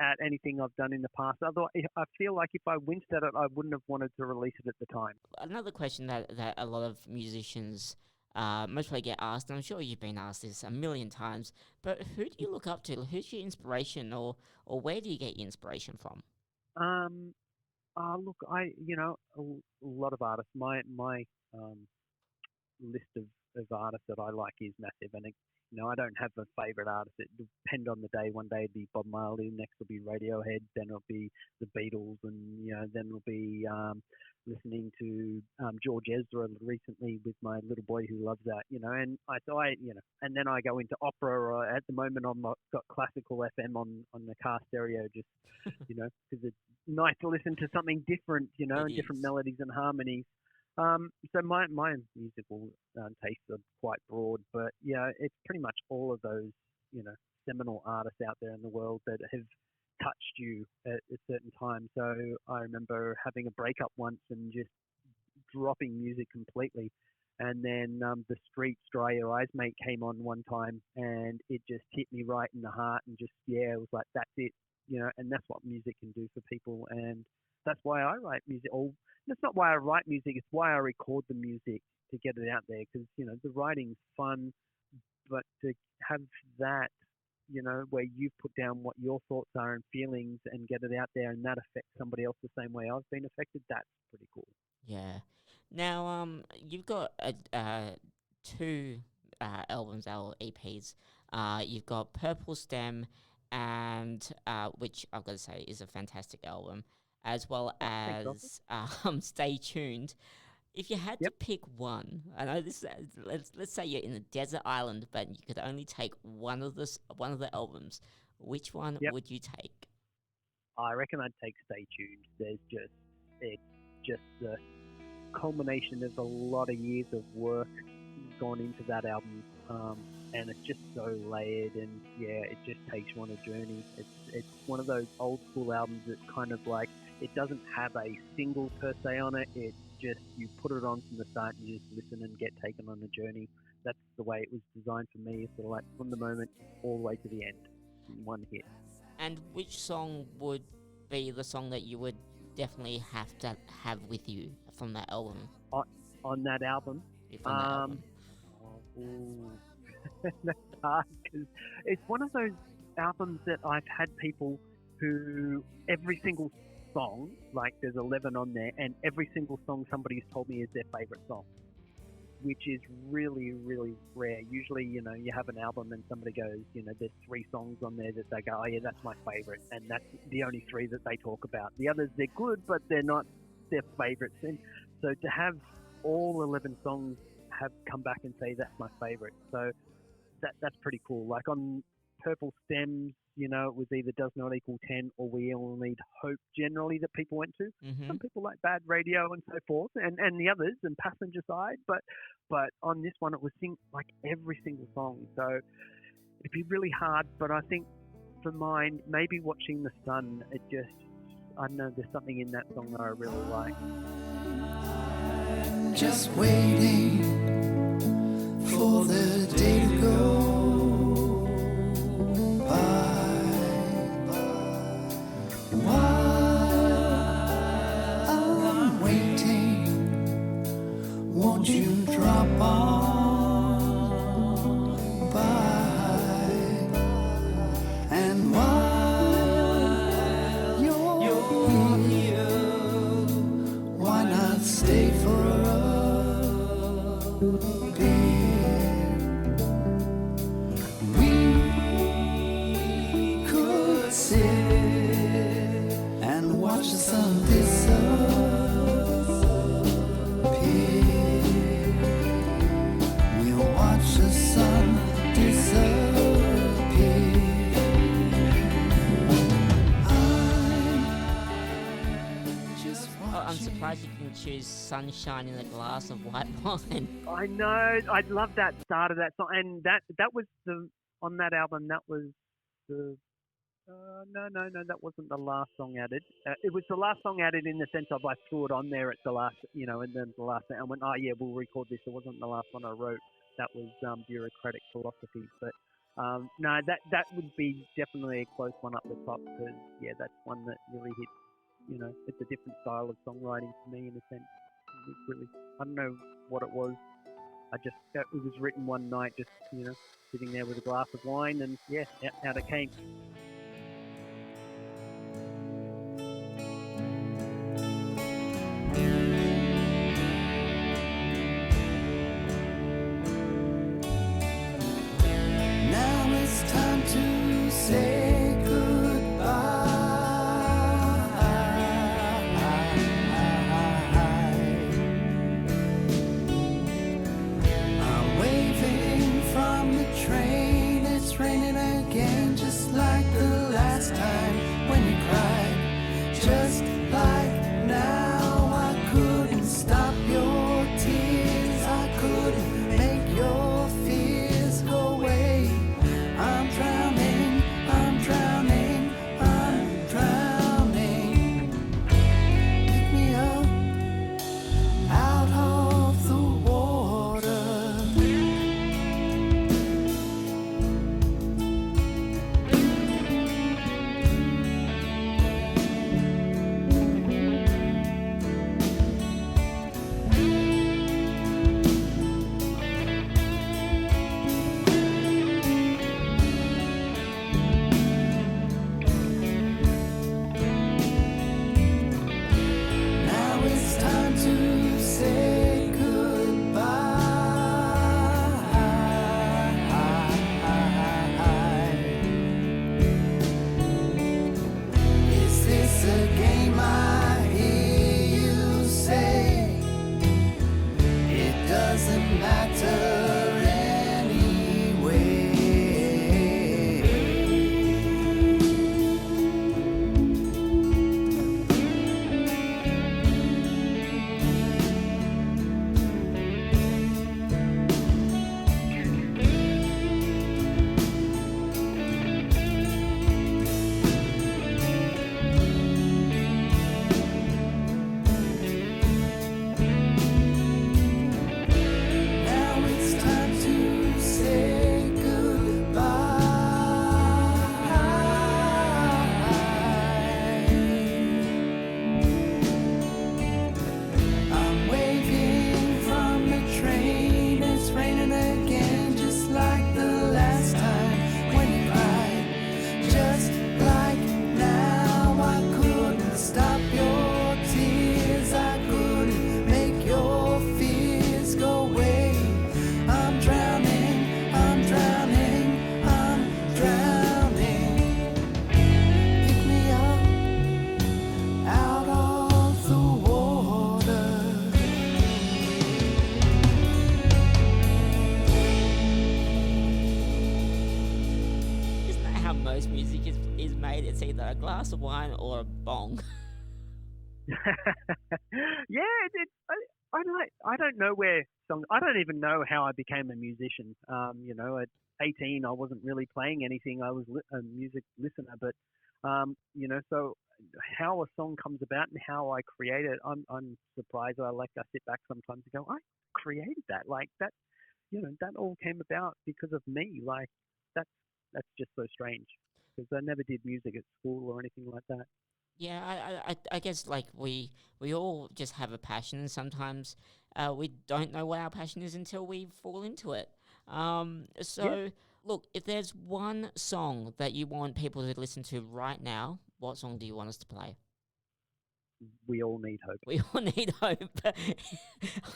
at anything I've done in the past. Otherwise, I feel like if I winced at it, I wouldn't have wanted to release it at the time. Another question that a lot of musicians most probably get asked, and I'm sure you've been asked this a million times, but who do you look up to? Who's your inspiration, or where do you get your inspiration from? Look, a lot of artists. My list of artists that I like is massive, and I don't have a favourite artist. It depends on the day. One day it'll be Bob Marley, next will be Radiohead, then it'll be the Beatles, and then it'll be listening to George Ezra recently with my little boy who loves that. And and then I go into opera. Or at the moment, I've got classical FM on the car stereo, just because it's nice to listen to something different, and different melodies and harmonies. So my musical tastes are quite broad, but it's pretty much all of those seminal artists out there in the world that have touched you at a certain time. So I remember having a breakup once and just dropping music completely, and then the Streets Dry Your Eyes Mate came on one time, and it just hit me right in the heart, and just it was like, that's it, and that's what music can do for people, and that's why I write music. That's not why I write music, it's why I record the music to get it out there, because, the writing's fun, but to have that, where you've put down what your thoughts are and feelings and get it out there, and that affects somebody else the same way I've been affected, that's pretty cool. Yeah. Now, you've got two albums, or EPs. You've got Purple Stem, and which I've got to say is a fantastic album, as well as Stay Tuned. If you had to pick one, I know this. Let's say you're in a desert island, but you could only take one of the albums. Which one would you take? I reckon I'd take Stay Tuned. It's just the culmination of a lot of years of work gone into that album, and it's just so layered, and it just takes you on a journey. It's one of those old school albums that kind of like, it doesn't have a single per se on it. It's just, you put it on from the start and you just listen and get taken on a journey. That's the way it was designed for me, sort of like from the moment all the way to the end, in one hit. And which song would be the song that you would definitely have to have with you from that album? On that album? That's hard, because it's one of those albums that I've had people who every single song, like there's 11 on there, and every single song somebody's told me is their favourite song, which is really, really rare. Usually, you have an album and somebody goes, there's 3 songs on there that they go, oh yeah, that's my favourite, and that's the only 3 that they talk about. The others, they're good, but they're not their favourites. And so to have all 11 songs have come back and say that's my favourite, so that's pretty cool. Like on Purple Stems, it was either Does Not Equal 10 or We All Need Hope generally that people went to. Mm-hmm. Some people like Bad Radio and so forth, and the others, and Passenger Side, but on this one it was like every single song, so it'd be really hard. But I think for mine, maybe Watching the Sun, it just, I don't know, there's something in that song that I really like. Just waiting for the day to go by. While I'm waiting, won't you drop on by? And while you're here, why not stay for a beer? We could sit and watch the sun disappear. didn't choose Sunshine in a Glass of White Wine. I know. I love that start of that song, and that was on that album. That was the no, that wasn't the last song added. It was the last song added in the sense of I threw it on there at the last, and then the last. I went, oh yeah, we'll record this. It wasn't the last one I wrote. That was Bureaucratic Philosophy, but. No, that would be definitely a close one up the top because, yeah, that's one that really hit, it's a different style of songwriting for me in a sense. It really, I don't know what it was. It was written one night just, sitting there with a glass of wine and, yeah, out it came. It's either a glass of wine or a bong. Yeah, I don't know where songs. I don't even know how I became a musician. At 18, I wasn't really playing anything. I was a music listener, but so how a song comes about and how I create it, I'm surprised. I sit back sometimes and go, I created that. Like that, that all came about because of me. Like that's just so strange because I never did music at school or anything like that. Yeah, I guess like we all just have a passion, and sometimes we don't know what our passion is until we fall into it. Look, if there's one song that you want people to listen to right now, what song do you want us to play? We all need hope. We all need hope.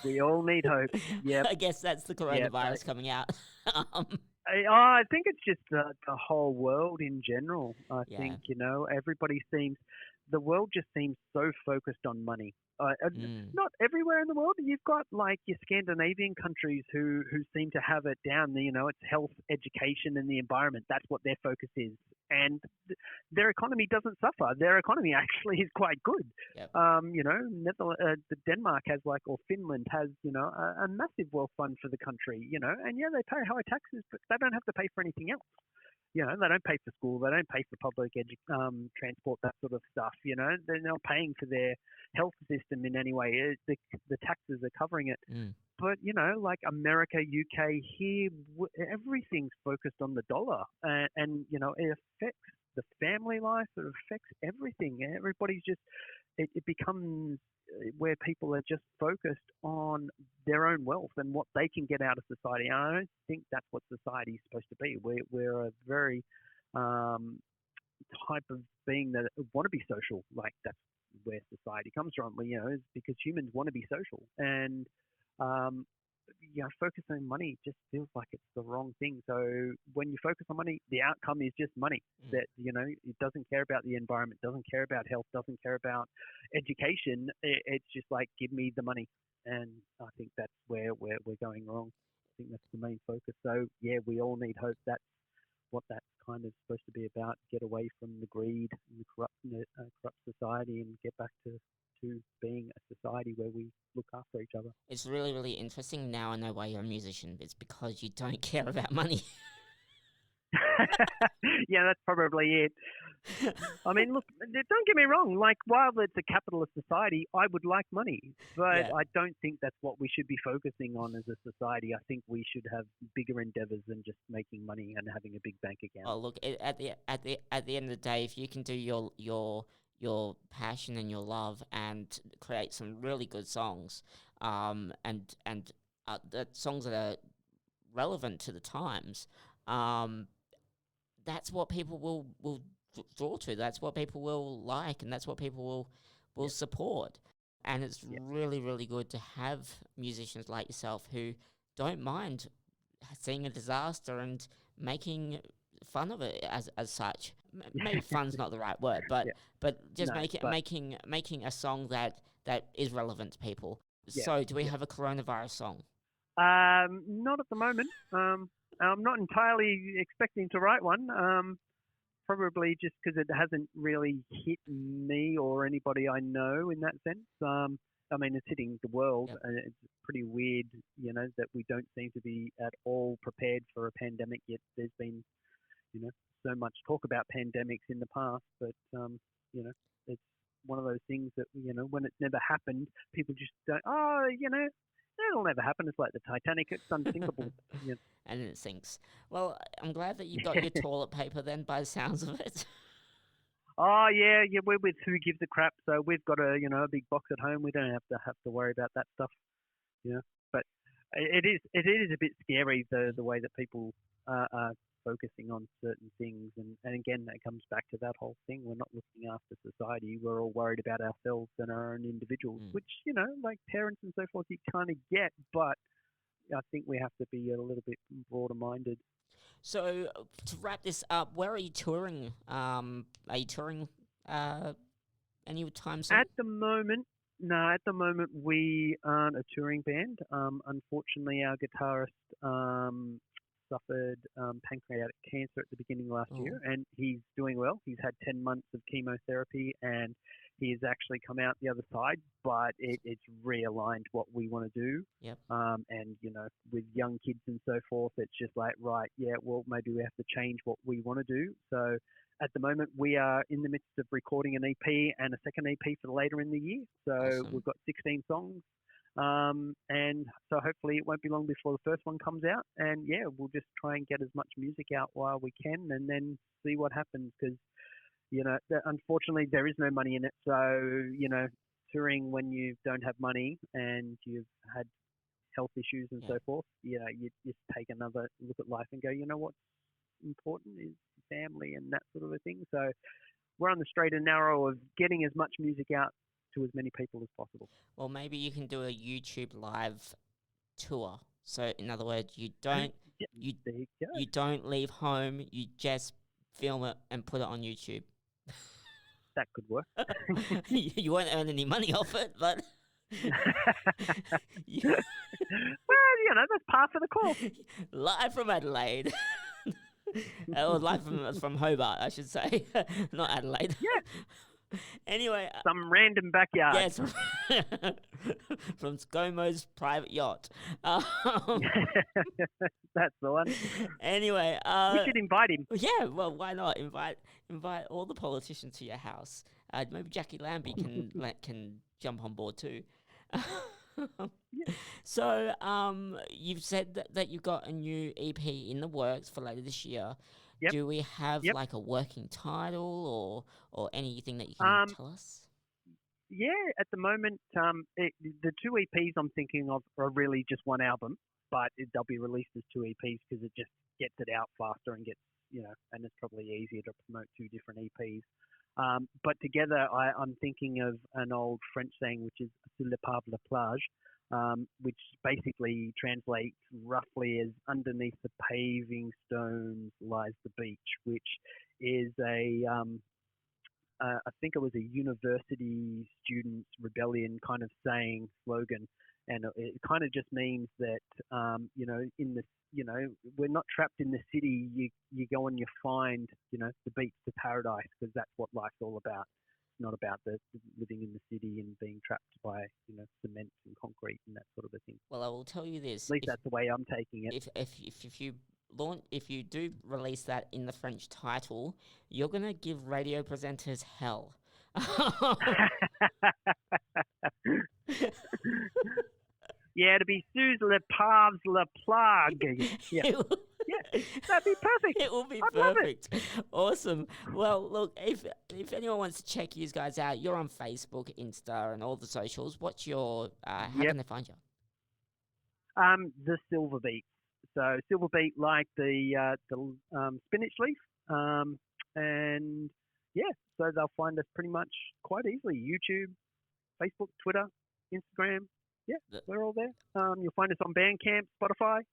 We all need hope. Yeah. I guess that's the coronavirus coming out. I think it's just the whole world in general. I think, everybody seems, the world just seems so focused on money. Not everywhere in the world. You've got like your Scandinavian countries who seem to have it down. It's health, education, and the environment. That's what their focus is. and their economy doesn't suffer. Their economy actually is quite good. Yep. The Denmark has or Finland has, a massive wealth fund for the country, and yeah, they pay high taxes, but they don't have to pay for anything else. They don't pay for school, they don't pay for public transport, that sort of stuff. They're not paying for their health system in any way. The taxes are covering it. But like America, UK, here, everything's focused on the dollar, and it affects the family life. It affects everything. Everybody's just it becomes where people are just focused on their own wealth and what they can get out of society. And I don't think that's what society is supposed to be. We're a very type of being that want to be social. Like that's where society comes from. Is because humans want to be social, and focusing on money just feels like it's the wrong thing. So when you focus on money, the outcome is just money. That it doesn't care about the environment, doesn't care about health, doesn't care about education. It's just like, give me the money, and I think that's where we're going wrong. I think that's the main focus. So yeah, we all need hope. That's what that's kind of supposed to be about. Get away from the greed and the corrupt society, and get back to being a society where we look after each other. It's really, really interesting. Now I know why you're a musician. It's because you don't care about money. Yeah, that's probably it. I mean, look, don't get me wrong. Like, while it's a capitalist society, I would like money, but Yeah. I don't think that's what we should be focusing on as a society. I think we should have bigger endeavors than just making money and having a big bank account. Oh, look, at the end of the day, if you can do your passion and your love and create some really good songs, and the songs that are relevant to the times, that's what people will draw to. That's what people will like, and that's what people will support. And it's really, really good to have musicians like yourself who don't mind seeing a disaster and making fun of it as such. Maybe fun's not the right word, but just making a song that is relevant to people. Yeah. So, do we have a coronavirus song? Not at the moment. I'm not entirely expecting to write one. Probably just because it hasn't really hit me or anybody I know in that sense. I mean, it's hitting the world, and it's pretty weird, that we don't seem to be at all prepared for a pandemic yet. There's been, so much talk about pandemics in the past, but it's one of those things that when it's never happened, people just don't. It'll never happen. It's like the Titanic. It's unsinkable. And it sinks. Well, I'm glad that you got your toilet paper then, by the sounds of it. Oh yeah. We're with Who Gives a Crap, so we've got a big box at home. We don't have to worry about that stuff. But it is a bit scary the way that people are focusing on certain things, and again that comes back to that whole thing. We're not looking after society. We're all worried about ourselves and our own individuals, which like parents and so forth, you kind of get, but I think we have to be a little bit broader minded. So to wrap this up, where are you touring? Are you touring any time soon? At the moment we aren't a touring band. Unfortunately, our guitarist suffered pancreatic cancer at the beginning of last year, and he's doing well. He's had 10 months of chemotherapy, and he has actually come out the other side, but it's realigned what we want to do. Yep. And with young kids and so forth, it's just like, right, yeah, well, maybe we have to change what we want to do. So at the moment, we are in the midst of recording an EP and a second EP for later in the year. So Awesome. We've got 16 songs. And so hopefully it won't be long before the first one comes out, and yeah, we'll just try and get as much music out while we can, and then see what happens, because unfortunately there is no money in it. So touring when you don't have money and you've had health issues and so forth, you just take another look at life and go, what's important is family and that sort of a thing. So we're on the straight and narrow of getting as much music out to as many people as possible. Well, maybe you can do a YouTube live tour. So, in other words, you don't you don't leave home. You just film it and put it on YouTube. That could work. You won't earn any money off it, but well, that's par for the course. Live from Adelaide. Or live from Hobart, I should say, not Adelaide. Yeah. Anyway, Some random backyard. yes, from ScoMo's private yacht. That's the one. Anyway, We should invite him. yeah, well, why not invite all the politicians to your house? Maybe Jackie Lambie can jump on board too. So, you've said that you've got a new EP in the works for later this year. Yep. Do we have Yep. like a working title or anything that you can tell us? Yeah, at the moment, the two EPs I'm thinking of are really just one album, but they'll be released as two EPs because it just gets it out faster and gets, and it's probably easier to promote two different EPs. But together, I'm thinking of an old French saying, which is "sur le pave la plage," which basically translates roughly as "underneath the paving stones lies the beach," which is I think it was a university students' rebellion kind of saying, slogan, and it kind of just means that we're not trapped in the city. You go and you find the beach to paradise, because that's what life's all about. It's not about the living in the city and being trapped by cement and concrete and that sort of a thing. Well, I will tell you this: At least that's the way I'm taking it. if you do release that in the French title, you're gonna give radio presenters hell. Yeah, to be Suze Le Paves La Plague. Yeah. Yeah, that'd be perfect. It will be I'd love perfect. Awesome. Well, look, if anyone wants to check you guys out, you're on Facebook, Insta, and all the socials. What's your how can they find you? The Silver Beat. So Silver Beat, like the spinach leaf, and yeah, so they'll find us pretty much quite easily. YouTube, Facebook, Twitter, Instagram. Yeah, we're all there. You'll find us on Bandcamp, Spotify,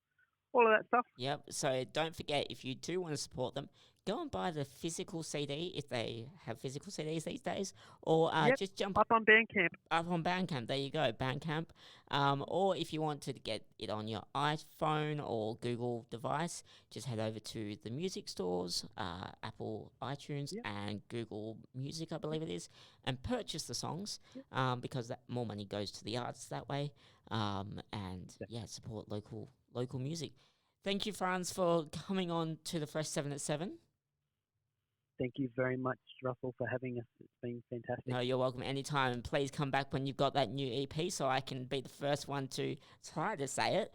all of that stuff. Yep. So don't forget, if you do want to support them, go and buy the physical CD if they have physical CDs these days, or just jump up on Bandcamp. Up on Bandcamp. There you go, Bandcamp. Or if you want to get it on your iPhone or Google device, just head over to the music stores, Apple iTunes and Google Music, I believe it is, and purchase the songs because that more money goes to the artists that way. And support local music. Thank you, Franz, for coming on to the Fresh 7 at 7. Thank you very much, Russell, for having us. It's been fantastic. No, you're welcome anytime. And please come back when you've got that new EP so I can be the first one to try to say it.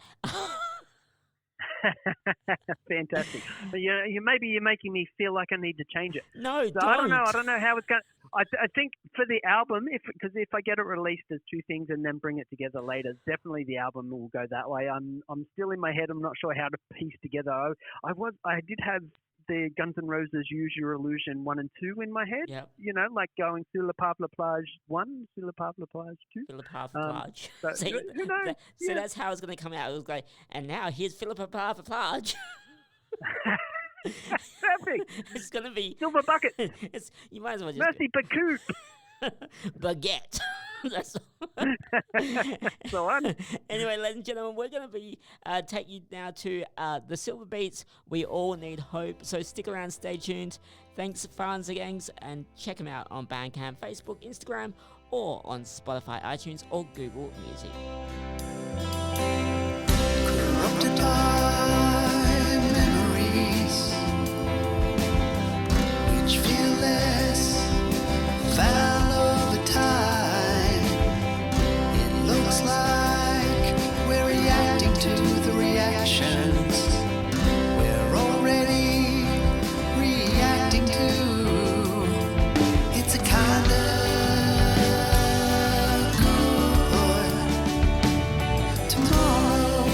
Fantastic. But maybe you're making me feel like I need to change it. No, so don't. I don't know. I don't know how it's going. I think for the album, because if I get it released as two things and then bring it together later, definitely the album will go that way. I'm still in my head. I'm not sure how to piece together. I did have the Guns N' Roses Use Your Illusion 1 and 2 in my head. Yep. Like going Sur le Pave la Plage 1, Sur le Pave la Plage 2. Philip Plage. So, See, who knows? So that's how it's going to come out. It was like, and now here's Philip Plage. Perfect. It's going to be Silver Bucket. You might as well just Mercy Bacoup. Baguette. That's the one. Anyway, ladies and gentlemen, we're going to be take you now to the Silver Beats. We all need hope. So stick around, stay tuned. Thanks, Franz Gangs, and check them out on Bandcamp, Facebook, Instagram, or on Spotify, iTunes, or Google Music. Corrupted by memories which feel less foul over time. It looks like we're reacting to the reactions we're already reacting to. It's a kind of good tomorrow.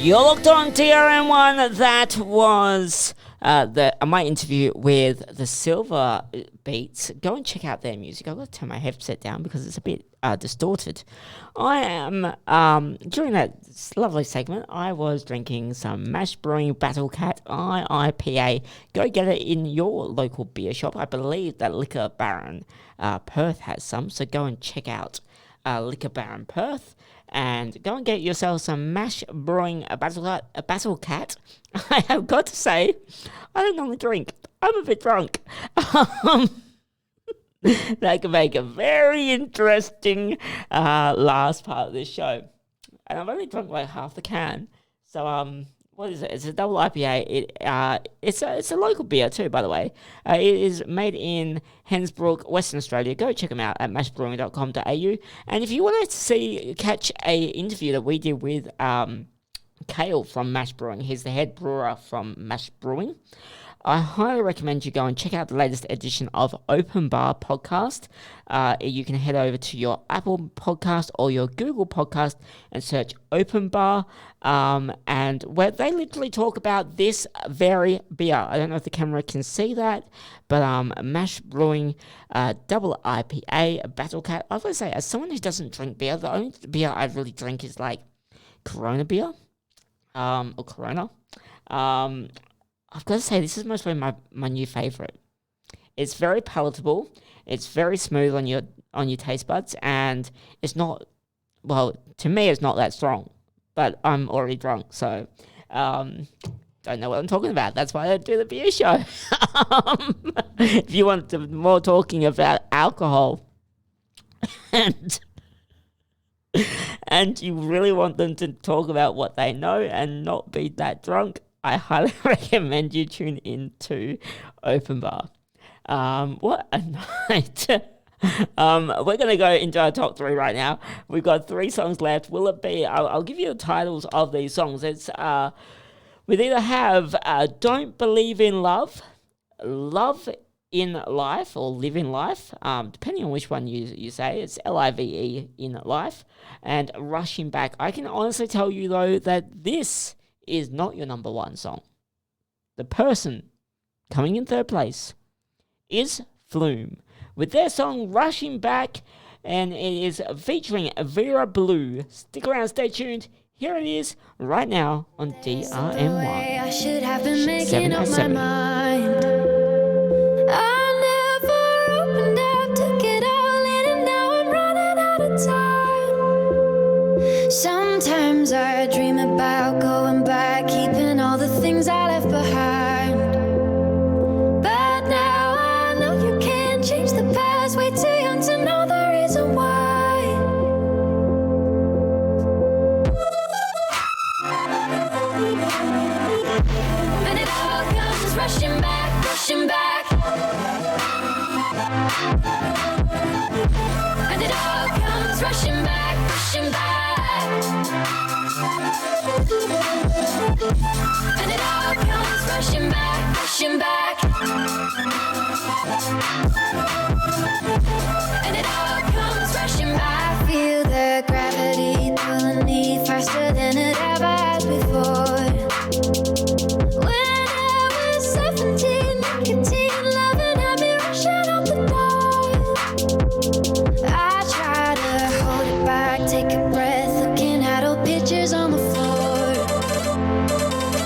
You're locked on TRN1. That was my interview with the Silver Beats. Go and check out their music. I've got to turn my headset down because it's a bit distorted. I am, during that lovely segment, I was drinking some Mash Brewing Battle Cat IPA. Go get it in your local beer shop. I believe that Liquor Baron Perth has some, so go and check out Liquor Baron Perth. And go and get yourself some Mash Brewing Battle Cat. I have got to say, I don't normally drink. I'm a bit drunk. That could make a very interesting last part of this show. And I've only drunk like half the can. So, what is it? It's a double IPA. It's a local beer too, by the way. It is made in Hensbrook, Western Australia. Go check them out at mashbrewing.com.au. And if you want to catch a interview that we did with Kale from Mash Brewing, he's the head brewer from Mash Brewing, I highly recommend you go and check out the latest edition of Open Bar Podcast. You can head over to your Apple Podcast or your Google Podcast and search Open Bar, and where they literally talk about this very beer. I don't know if the camera can see that, but Mash Brewing double IPA Battle Cat. I would say, as someone who doesn't drink beer, the only beer I really drink is like Corona beer, or Corona. I've got to say, this is mostly my new favourite. It's very palatable. It's very smooth on your taste buds, and it's not, well, to me, it's not that strong. But I'm already drunk, so don't know what I'm talking about. That's why I do the beer show. If you want more talking about alcohol, and you really want them to talk about what they know and not be that drunk, I highly recommend you tune in to Open Bar. What a night. We're going to go into our top 3 right now. We've got 3 songs left. Will it be, I'll give you the titles of these songs. It's, we either have Don't Believe in Love, Love in Life, or Live in Life, depending on which one you say. It's LIVE in Life, and Rushing Back. I can honestly tell you, though, that this is not your number 1 song. The person coming in 3rd place is Flume with their song Rushing Back, and it is featuring Vera Blue. Stick around, stay tuned. Here it is right now on DRM1. I should have been making 7 up at my 7. mind. I never opened up, took it all in, and now I'm running out of time. Sometimes I dream about going back, keeping all the things I left behind. But now I know you can't change the past, way too young to know the reason why. And it all comes rushing back, rushing back. And it all comes rushing back, rushing back. And it all comes rushing back, rushing back. And it all comes rushing back. I feel the gravity pulling me faster than it ever has before. When I was 17, nicotine loving had me rushing out the door. I try to hold it back, take a breath, looking at old pictures on the floor.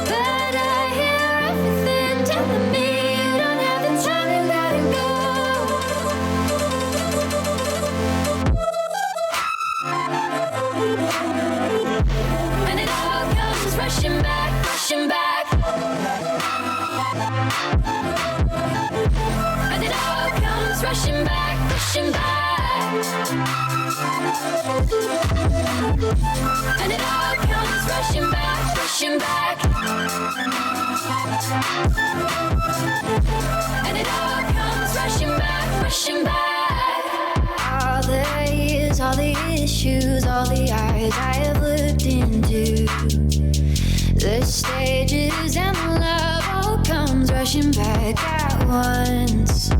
But I hear everything telling me you don't have the time, you gotta go. And it all comes rushing back, rushing back. And it all comes rushing back, rushing back. And it all comes rushing back, rushing back. And it all comes rushing back, rushing back. All the years, all the issues, all the eyes I have looked into, the stages and the love all comes rushing back at once.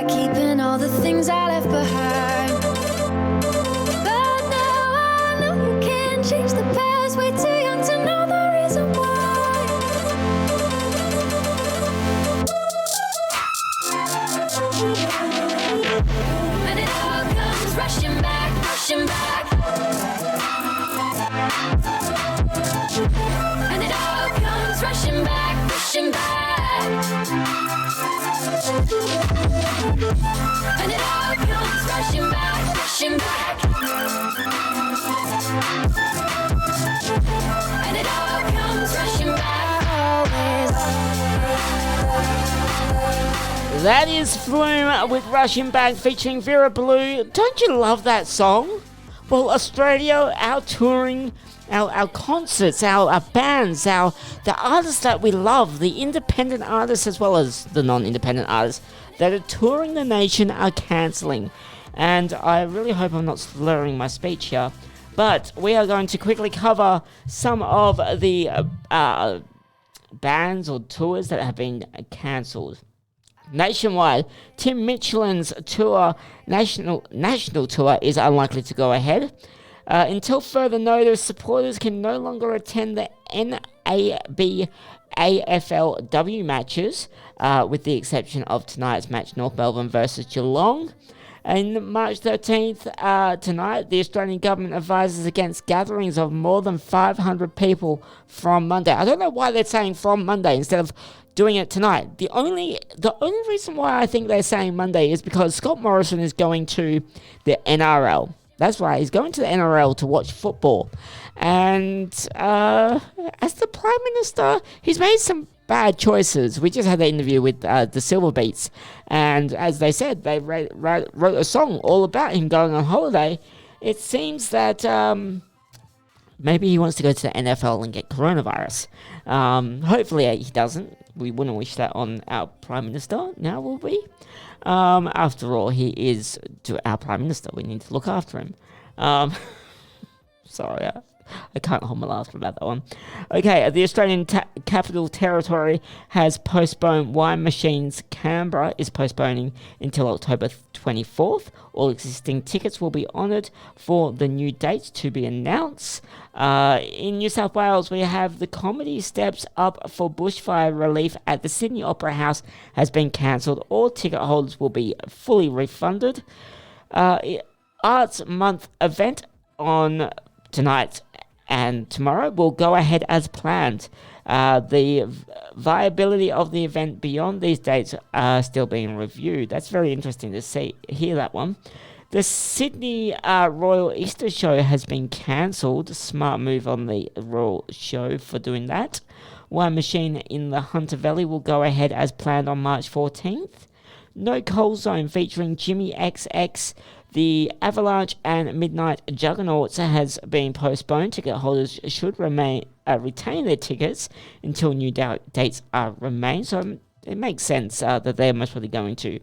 back, keeping all the things I left behind. But now I know you can't change the past. Way too young to know the reason why. And it all comes rushing back, rushing back. And it all comes rushing back, rushing back. And it all comes rushing back, rushing back. And it all comes rushing back, always. That is Flume with Rushing Back featuring Vera Blue. Don't you love that song? Well, Australia, our touring, our concerts, our bands, the artists that we love, the independent artists as well as the non-independent artists that are touring the nation are cancelling. And I really hope I'm not slurring my speech here, but we are going to quickly cover some of the bands or tours that have been cancelled. Nationwide, Tim Michelin's tour, national tour, is unlikely to go ahead. Until further notice, supporters can no longer attend the NAB AFLW matches, with the exception of tonight's match, North Melbourne versus Geelong. On March 13th, tonight, the Australian government advises against gatherings of more than 500 people from Monday. I don't know why they're saying from Monday instead of doing it tonight. The only reason why I think they're saying Monday is because Scott Morrison is going to the NRL. That's right, he's going to the NRL to watch football. And as the Prime Minister, he's made some bad choices. We just had an interview with the Silver Beats, and as they said, they wrote a song all about him going on holiday. It seems that maybe he wants to go to the NFL and get coronavirus. Hopefully he doesn't. We wouldn't wish that on our Prime Minister, now will we? After all, he is our Prime Minister. We need to look after him. Sorry, I can't hold my laughter about that one. Okay, the Australian Capital Territory has postponed Wine Machines. Canberra is postponing until October 24th. All existing tickets will be honoured for the new dates to be announced. In New South Wales, we have the Comedy Steps Up for bushfire relief at the Sydney Opera House has been cancelled. All ticket holders will be fully refunded. Arts Month event on tonight and tomorrow will go ahead as planned. The viability of the event beyond these dates are still being reviewed. That's very interesting to hear that one. The Sydney Royal Easter Show has been cancelled. Smart move on the Royal Show for doing that. Wine Machine in the Hunter Valley will go ahead as planned on March 14th. No Coal Zone featuring Jimmy XX, the Avalanche and Midnight Juggernauts has been postponed. Ticket holders should retain their tickets until new dates remain. So it makes sense that they're most probably going to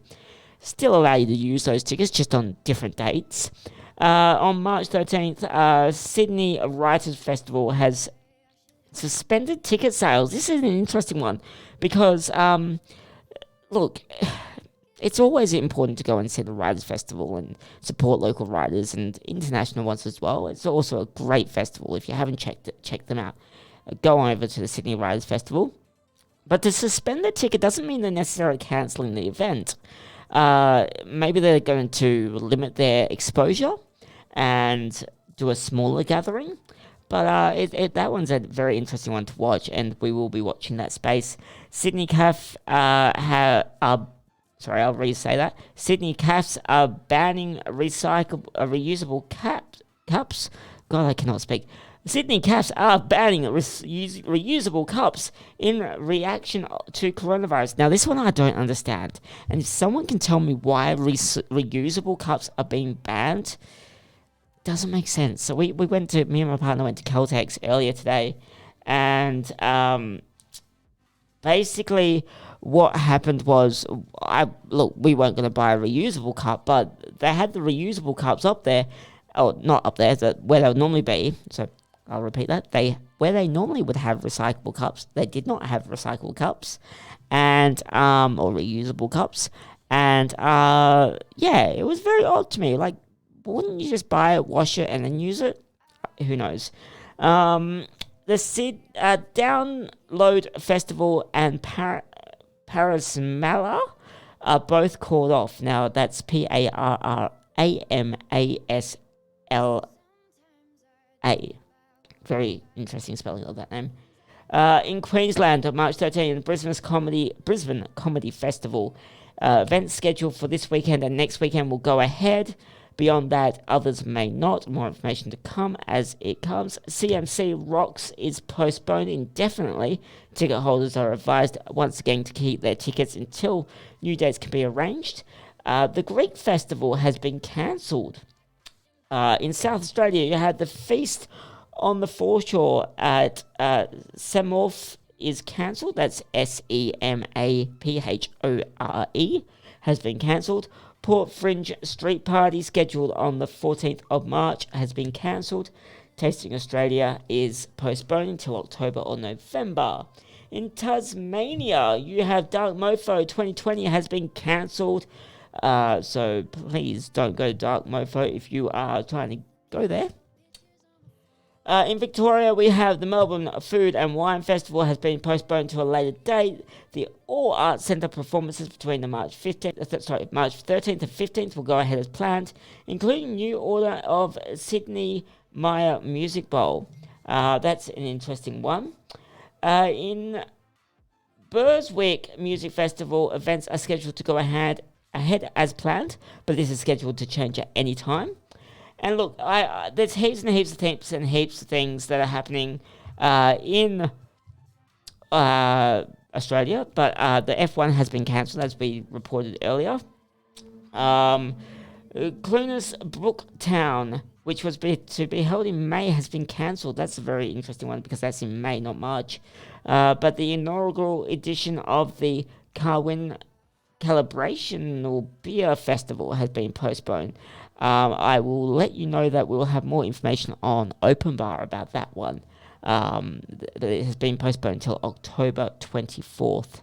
still allow you to use those tickets, just on different dates. On March 13th, Sydney Writers' Festival has suspended ticket sales. This is an interesting one because, look, it's always important to go and see the Writers' Festival and support local writers and international ones as well. It's also a great festival. If you haven't checked them out, go on over to the Sydney Writers' Festival. But to suspend the ticket doesn't mean they're necessarily cancelling the event. Maybe they're going to limit their exposure and do a smaller gathering. But that one's a very interesting one to watch, and we will be watching that space. Sydney Caf I'll re-say that. Sydney Cafs are banning reusable cups. God, I cannot speak. Sydney Cafs are banning reusable cups in reaction to coronavirus. Now, this one I don't understand. And if someone can tell me why reusable cups are being banned, doesn't make sense. So me and my partner went to Caltex earlier today, and basically what happened was, we weren't going to buy a reusable cup, but they had the reusable cups up there, not up there, where they would normally be. So I'll repeat that. Where they normally would have recyclable cups, they did not have recyclable cups, or reusable cups. And yeah, it was very odd to me. Like, wouldn't you just buy it, wash it, and then use it? Who knows? The Download Festival and Parasmala are both called off. Now, that's Parramasla. Very interesting spelling of that name. In Queensland on March 13, Brisbane Comedy Festival. Events scheduled for this weekend and next weekend will go ahead. Beyond that, others may not. More information to come as it comes. CMC Rocks is postponed indefinitely. Ticket holders are advised once again to keep their tickets until new dates can be arranged. The Greek Festival has been cancelled. In South Australia, you had the Feast on the Foreshore at Semorf is cancelled. That's Semaphore, has been cancelled. Port Fringe Street Party, scheduled on the 14th of March, has been cancelled. Tasting Australia is postponed until October or November. In Tasmania, you have Dark Mofo 2020 has been cancelled. So please don't go to Dark Mofo if you are trying to go there. In Victoria, we have the Melbourne Food and Wine Festival has been postponed to a later date. The All Arts Centre performances between the March 13th and 15th will go ahead as planned, including New Order of Sydney Maya Music Bowl. That's an interesting one. In Burswick Music Festival, events are scheduled to go ahead as planned, but this is scheduled to change at any time. And look, there's heaps and heaps of things that are happening in Australia, but the F1 has been cancelled, as we reported earlier. Clunas Brooktown, which was to be held in May, has been cancelled. That's a very interesting one because that's in May, not March. But the inaugural edition of the Carwin Calibrational Beer Festival has been postponed. I will let you know that we'll have more information on Open Bar about that one. It has been postponed until October 24th.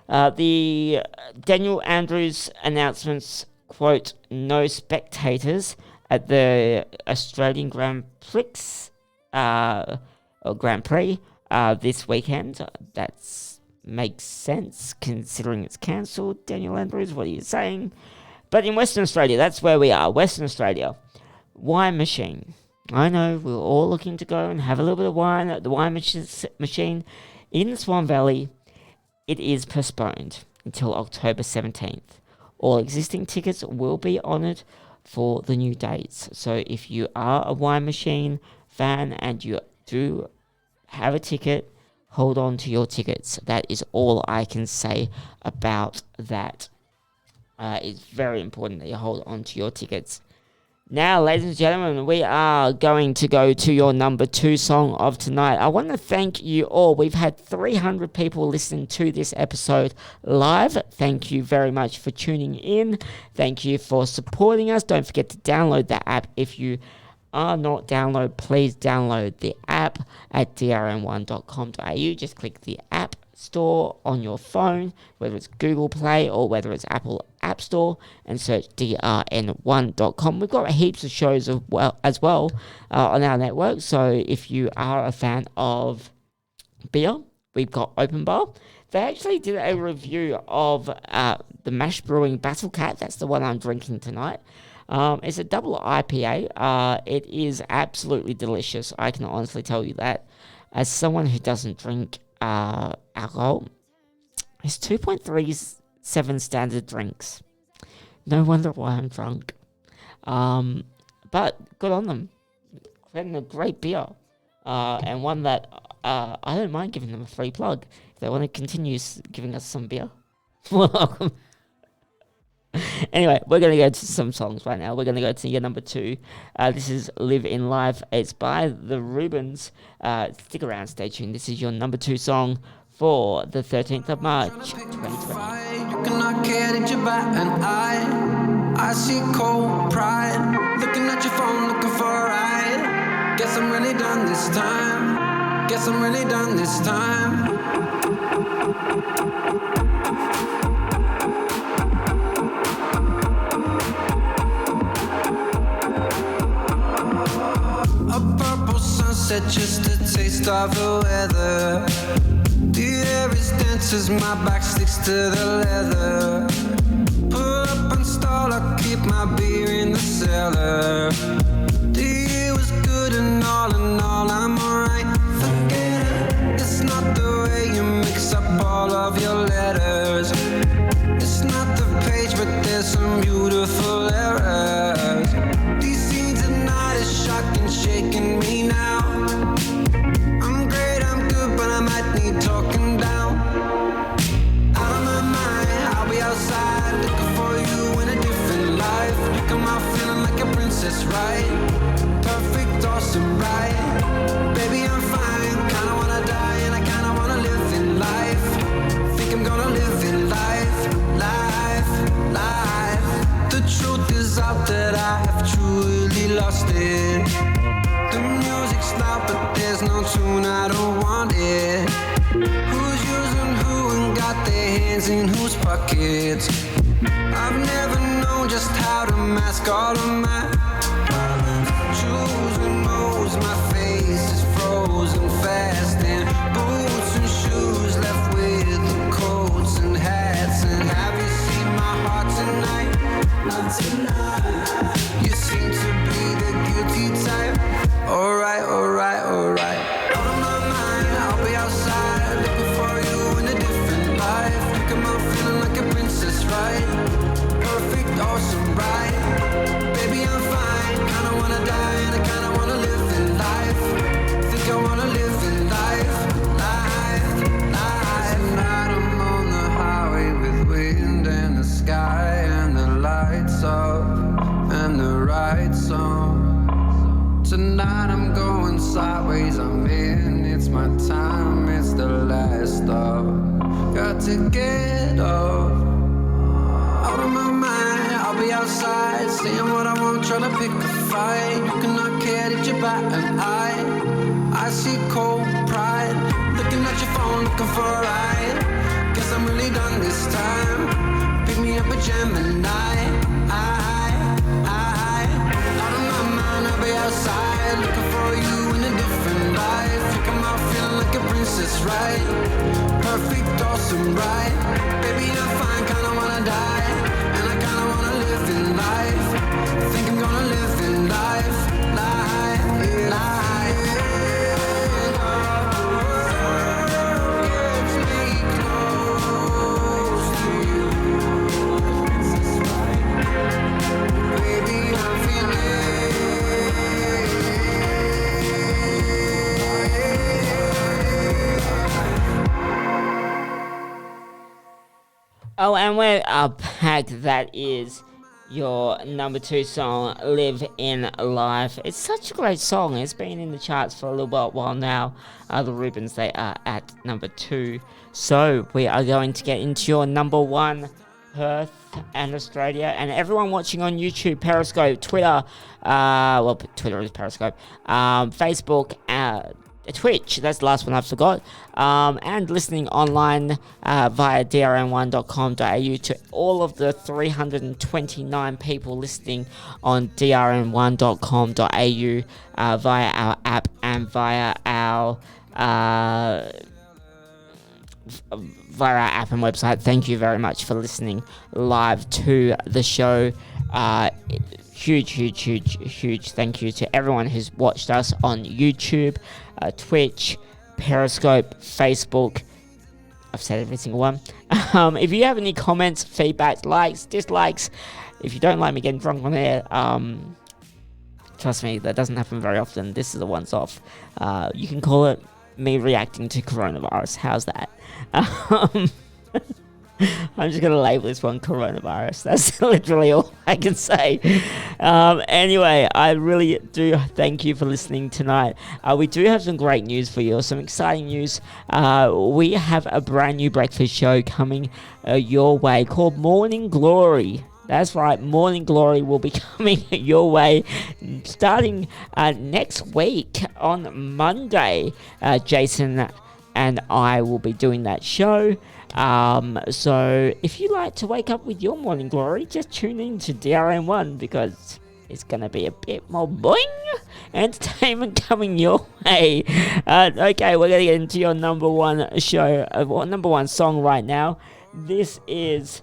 The Daniel Andrews announcements, quote, no spectators at the Australian Grand Prix this weekend. That makes sense considering it's cancelled. Daniel Andrews, what are you saying? But in Western Australia, that's where we are. Western Australia. Wine machine. I know, we're all looking to go and have a little bit of wine at the wine machine in Swan Valley. It is postponed until October 17th. All existing tickets will be honoured for the new dates. So if you are a wine machine fan and you do have a ticket, hold on to your tickets. That is all I can say about that. It's very important that you hold on to your tickets. Now, ladies and gentlemen, we are going to go to your number 2 song of tonight. I want to thank you all. We've had 300 people listen to this episode live. Thank you very much for tuning in. Thank you for supporting us. Don't forget to download the app. If you are not downloaded, please download the app at drn1.com.au. Just click the app store on your phone, whether it's Google Play or whether it's Apple App Store, and search drn1.com. We've got heaps of shows as well on our network, so if you are a fan of beer, we've got Open Bar. They actually did a review of the Mash Brewing Battle Cat. That's the one I'm drinking tonight. It's a double IPA. It is absolutely delicious. I can honestly tell you that. As someone who doesn't drink alcohol, it's 2.37 standard drinks. No wonder why I'm drunk. But good on them. Creating a great beer. And one that I don't mind giving them a free plug. If they want to continue giving us some beer, welcome. Anyway, we're going to go to some songs right now. We're going to go to your number 2. This is Live in Life. It's by the Rubens. Stick around, stay tuned. This is your number 2 song for the 13th of March, 2020. You cannot care that you're by an eye. I see cold pride. Looking at your phone, looking for a ride. Guess I'm really done this time. Guess I'm really done this time. sunset, just a taste of the weather. The air is dense as my back sticks to the leather. Pull up and stall, I keep my beer in the cellar. The year was good and all in all, I'm alright. Forget it, it's not the way you mix up all of your letters. It's not the page, but there's some beautiful errors. These scenes at night is shocking, shaking me now. I'm great, I'm good, but I might need talking down. Out of my mind, I'll be outside looking for you in a different life. You come out feeling like a princess, right? Perfect, awesome, right? Baby, I'm fine, kinda wanna die and I kinda wanna live in life. Think I'm gonna live in life, life, life. The truth is out that I have truly lost it. The music's loud, but there's no tune, I don't want it. Who's using who and got their hands in whose pockets? I've never known just how to mask all of my problems. Choosing modes, my face is frozen fast. And boots and shoes left with the coats and hats. And have you seen my heart tonight? Not tonight. You seem to be the guilty type. Alright, alright, alright. Out of my mind, I'll be outside looking for you in a different life. You come out feeling like a princess, right? Perfect, awesome, right? Baby, I'm fine. Kinda wanna die and I kinda wanna live in life. Think I wanna live in life, life, life. Tonight I'm on the highway with wind and the sky and the lights off and the right song. Tonight I'm going sideways, I'm in, it's my time, it's the last stop. Got to get off. Out of my mind, I'll be outside, saying what I want, trying to pick a fight. You cannot care that you're back and I see cold pride. Looking at your phone, looking for a ride. Guess I'm really done this time. Pick me up a Gemini. I'll be outside looking for you in a different life. You come out feeling like a princess, right? Perfect, awesome, right? Baby, I'm fine, kinda wanna die and I kinda wanna live in life. Think I'm gonna live in life, life, life. Gets me close to you, princess, right? Baby, I'm feeling. Oh, and we're back. That is your number 2 song, Live in Life. It's such a great song. It's been in the charts for a little while now. The Rubens, they are at number 2. So we are going to get into your number 1, Perth and Australia. And everyone watching on YouTube, Periscope, Twitter, well, Twitter is Periscope, Facebook, Twitch, that's the last one I forgot, and listening online via drn1.com.au to all of the 329 people listening on drn1.com.au via our app and via our app and website. Thank you very much for listening live to the show. Huge thank you to everyone who's watched us on YouTube, Twitch, Periscope, Facebook. I've said every single one. If you have any comments, feedback, likes, dislikes, if you don't like me getting drunk on air, trust me, that doesn't happen very often. This is a once off. You can call it me reacting to coronavirus. How's that? I'm just going to label this one coronavirus. That's literally all I can say. Anyway, I really do thank you for listening tonight. We do have some great news for you, some exciting news. We have a brand new breakfast show coming your way called Morning Glory. That's right, Morning Glory will be coming your way starting next week on Monday. Jason and I will be doing that show. So if you like to wake up with your morning glory, just tune in to DRN1 because is going to be a bit more boing entertainment coming your way. Okay, we're going to get into your number one number one song right now. This is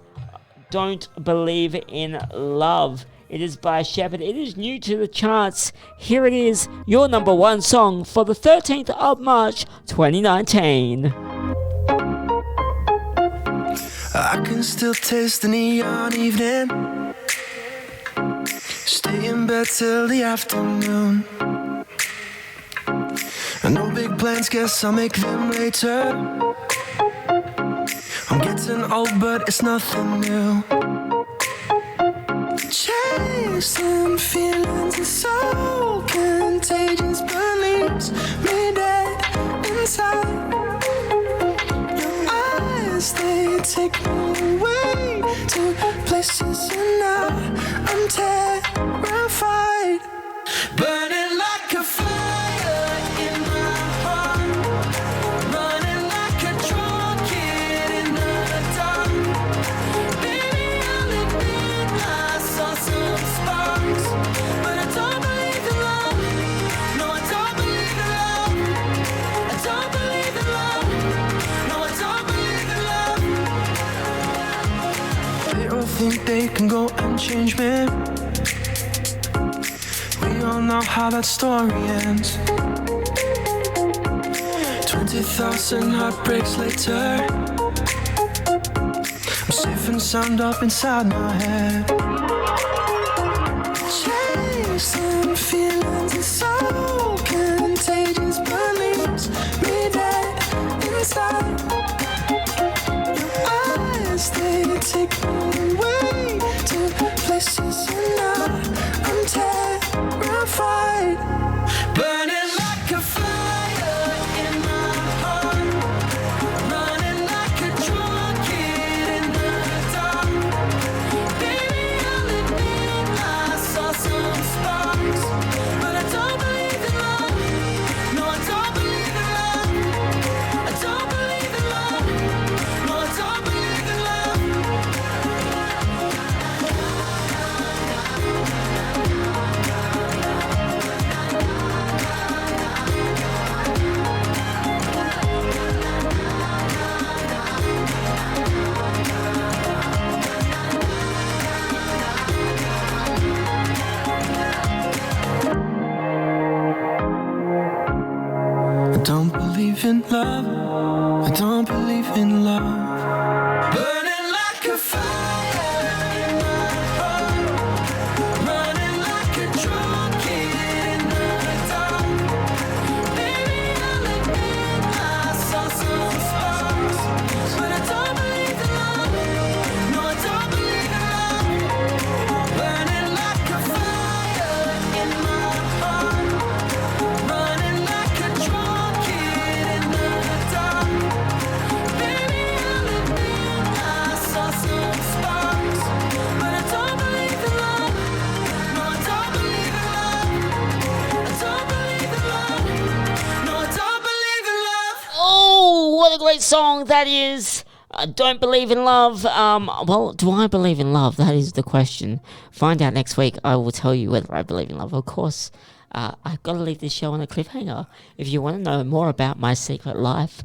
Don't Believe in Love. It is by Shepherd. It is new to the charts. Here it is, your number one song for the 13th of March 2019. I can still taste the neon evening. Stay in bed till the afternoon. No big plans, guess I'll make them later. I'm getting old, but it's nothing new. Chasing feelings is so contagious, but leaves me dead inside. Your eyes, they take me away to places and now I'm terrified. Burning like a fire in my heart, running like a drunk kid in the dark. Baby, I'll admit I saw some sparks, but I don't believe in love. No, I don't believe in love. I don't believe in love. No, I don't believe in love. They all think they can go and change me. We all know how that story ends. 20,000 heartbreaks later, I'm safe and sound up inside my head. Chasing feelings is so contagious, but leaves me dead inside. Your eyes, they take me away to places and now I'm terrified. Burning like a fire in my heart, running like a drunk kid in the dark. Baby, I'll admit I saw some sparks, but I don't believe in love. No, I don't believe in love. I don't believe in love. No, I don't believe in love. I don't believe in love. I don't believe in love. Burning like a fire in my heart, running like a drunk kid in the dark. Baby, I'll admit I saw some sparks, but I don't believe in love. No, I don't believe in love. Burning like a fire in my heart, running like a drunk kid in the dark. Baby, I'll admit I saw some sparks, but I don't believe in love. No, I don't believe in love. I don't believe in love. No, I don't believe in love. Oh, what a great song that is. Don't Believe in Love. Well, do I believe in love? That is the question. Find out next week. I will tell you whether I believe in love. Of course, I've got to leave this show on a cliffhanger. If you want to know more about my secret life,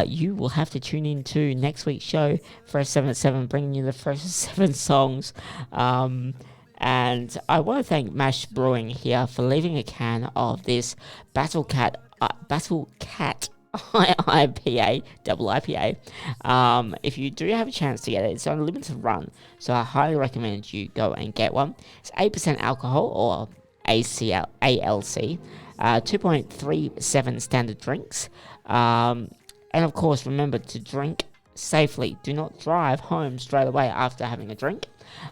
you will have to tune in to next week's show, Fresh7 at 7, bringing you the Fresh7 songs. And I want to thank Mash Brewing here for leaving a can of this Battle Cat IPA, double IPA. If you do have a chance to get it, it's on a limited run, so I highly recommend you go and get one. It's 8% alcohol, or ALC, 2.37 standard drinks, and of course remember to drink safely. Do not drive home straight away after having a drink.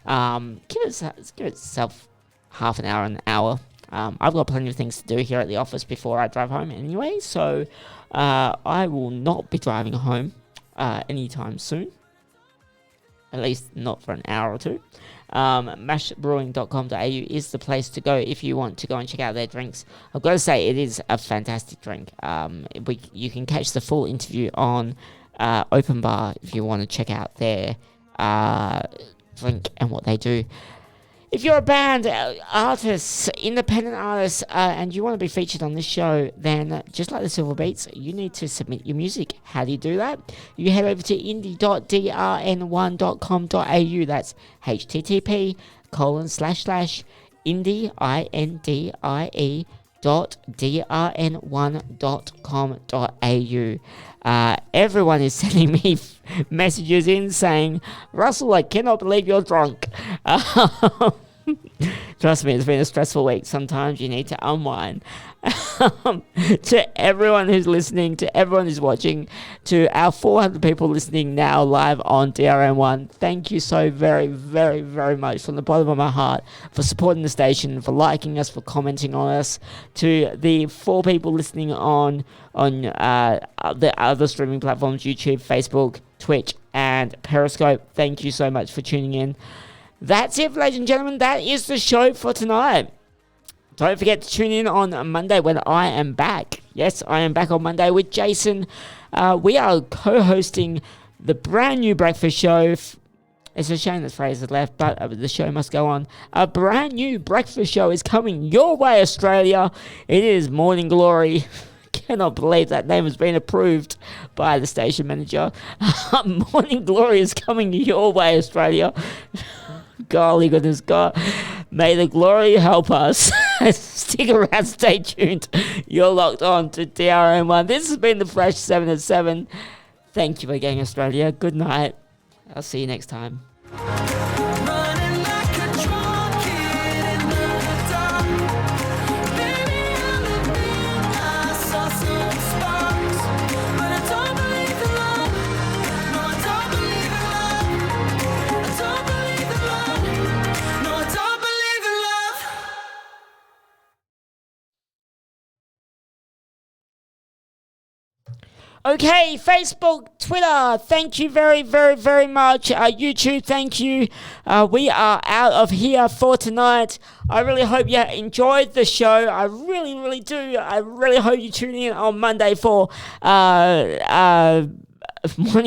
Give itself half an hour. I've got plenty of things to do here at the office before I drive home anyway, so I will not be driving home anytime soon. At least not for an hour or two. Mashbrewing.com.au is the place to go if you want to go and check out their drinks. I've got to say, it is a fantastic drink. You can catch the full interview on Open Bar if you want to check out their drink and what they do. If you're a band, artist, independent artist, and you want to be featured on this show, then just like the Silver Beats, you need to submit your music. How do you do that? You head over to indie.drn1.com.au. That's http://indie.drn1.com.au. Everyone is sending me messages in saying, Russell, I cannot believe you're drunk. Trust me, it's been a stressful week. Sometimes you need to unwind. To everyone who's listening, to everyone who's watching, to our 400 people listening now live on DRN1, thank you so very, very, very much from the bottom of my heart for supporting the station, for liking us, for commenting on us. To the 4 people listening on the other streaming platforms, YouTube, Facebook, Twitch, and Periscope, thank you so much for tuning in. That's it, ladies and gentlemen. That is the show for tonight. Don't forget to tune in on Monday when I am back. Yes, I am back on Monday with Jason. We are co-hosting the brand new breakfast show. It's a shame that Fraser's left, but the show must go on. A brand new breakfast show is coming your way, Australia. It is Morning Glory. Cannot believe that name has been approved by the station manager. Morning Glory is coming your way, Australia. Golly goodness God. May the glory help us. Stick around, stay tuned. You're locked on to DRN1. This has been the Fresh 7 at 7. Thank you again, Australia. Good night. I'll see you next time. Okay, Facebook, Twitter, thank you very, very, very much. YouTube, thank you. We are out of here for tonight. I really hope you enjoyed the show. I really, really do. I really hope you tune in on Monday for Morning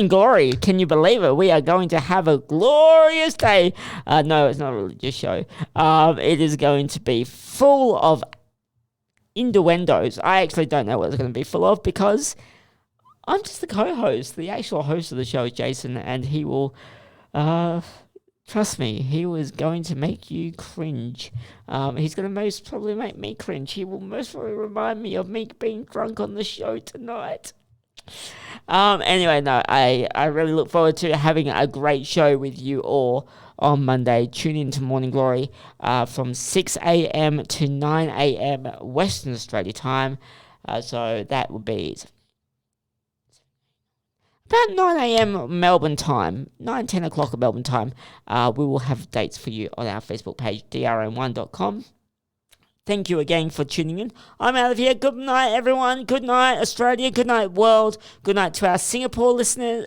Glory. Can you believe it? We are going to have a glorious day. No, it's not a religious show. It is going to be full of innuendos. I actually don't know what it's going to be full of because I'm just the co-host. The actual host of the show is Jason, and he will, trust me, he was going to make you cringe. He's going to most probably make me cringe. He will most probably remind me of me being drunk on the show tonight. Anyway, no, I really look forward to having a great show with you all on Monday. Tune in to Morning Glory from 6 a.m. to 9 a.m. Western Australia time. So that would be about 9 a.m. Melbourne time, 10 o'clock Melbourne time. We will have dates for you on our Facebook page, drn1.com. Thank you again for tuning in. I'm out of here. Good night, everyone. Good night, Australia. Good night, world. Good night to our Singapore listeners.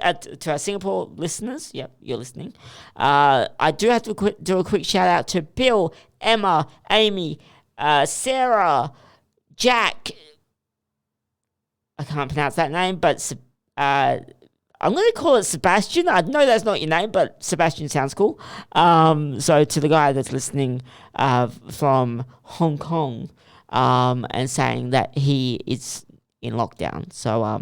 Yep, you're listening. I do have to do a quick shout out to Bill, Emma, Amy, Sarah, Jack. I can't pronounce that name, but I'm going to call it Sebastian. I know that's not your name, but Sebastian sounds cool. So to the guy that's listening from Hong Kong and saying that he is in lockdown. So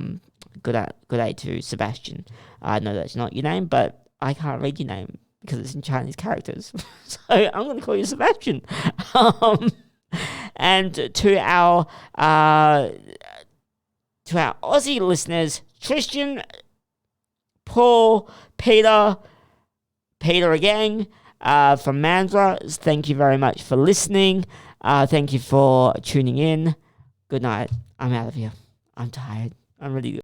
good day to Sebastian. I know that's not your name, but I can't read your name because it's in Chinese characters. So I'm going to call you Sebastian. And to our Aussie listeners, Tristan, Paul, Peter again, from Mandra, thank you very much for listening. Thank you for tuning in. Good night. I'm out of here. I'm tired. I'm really good.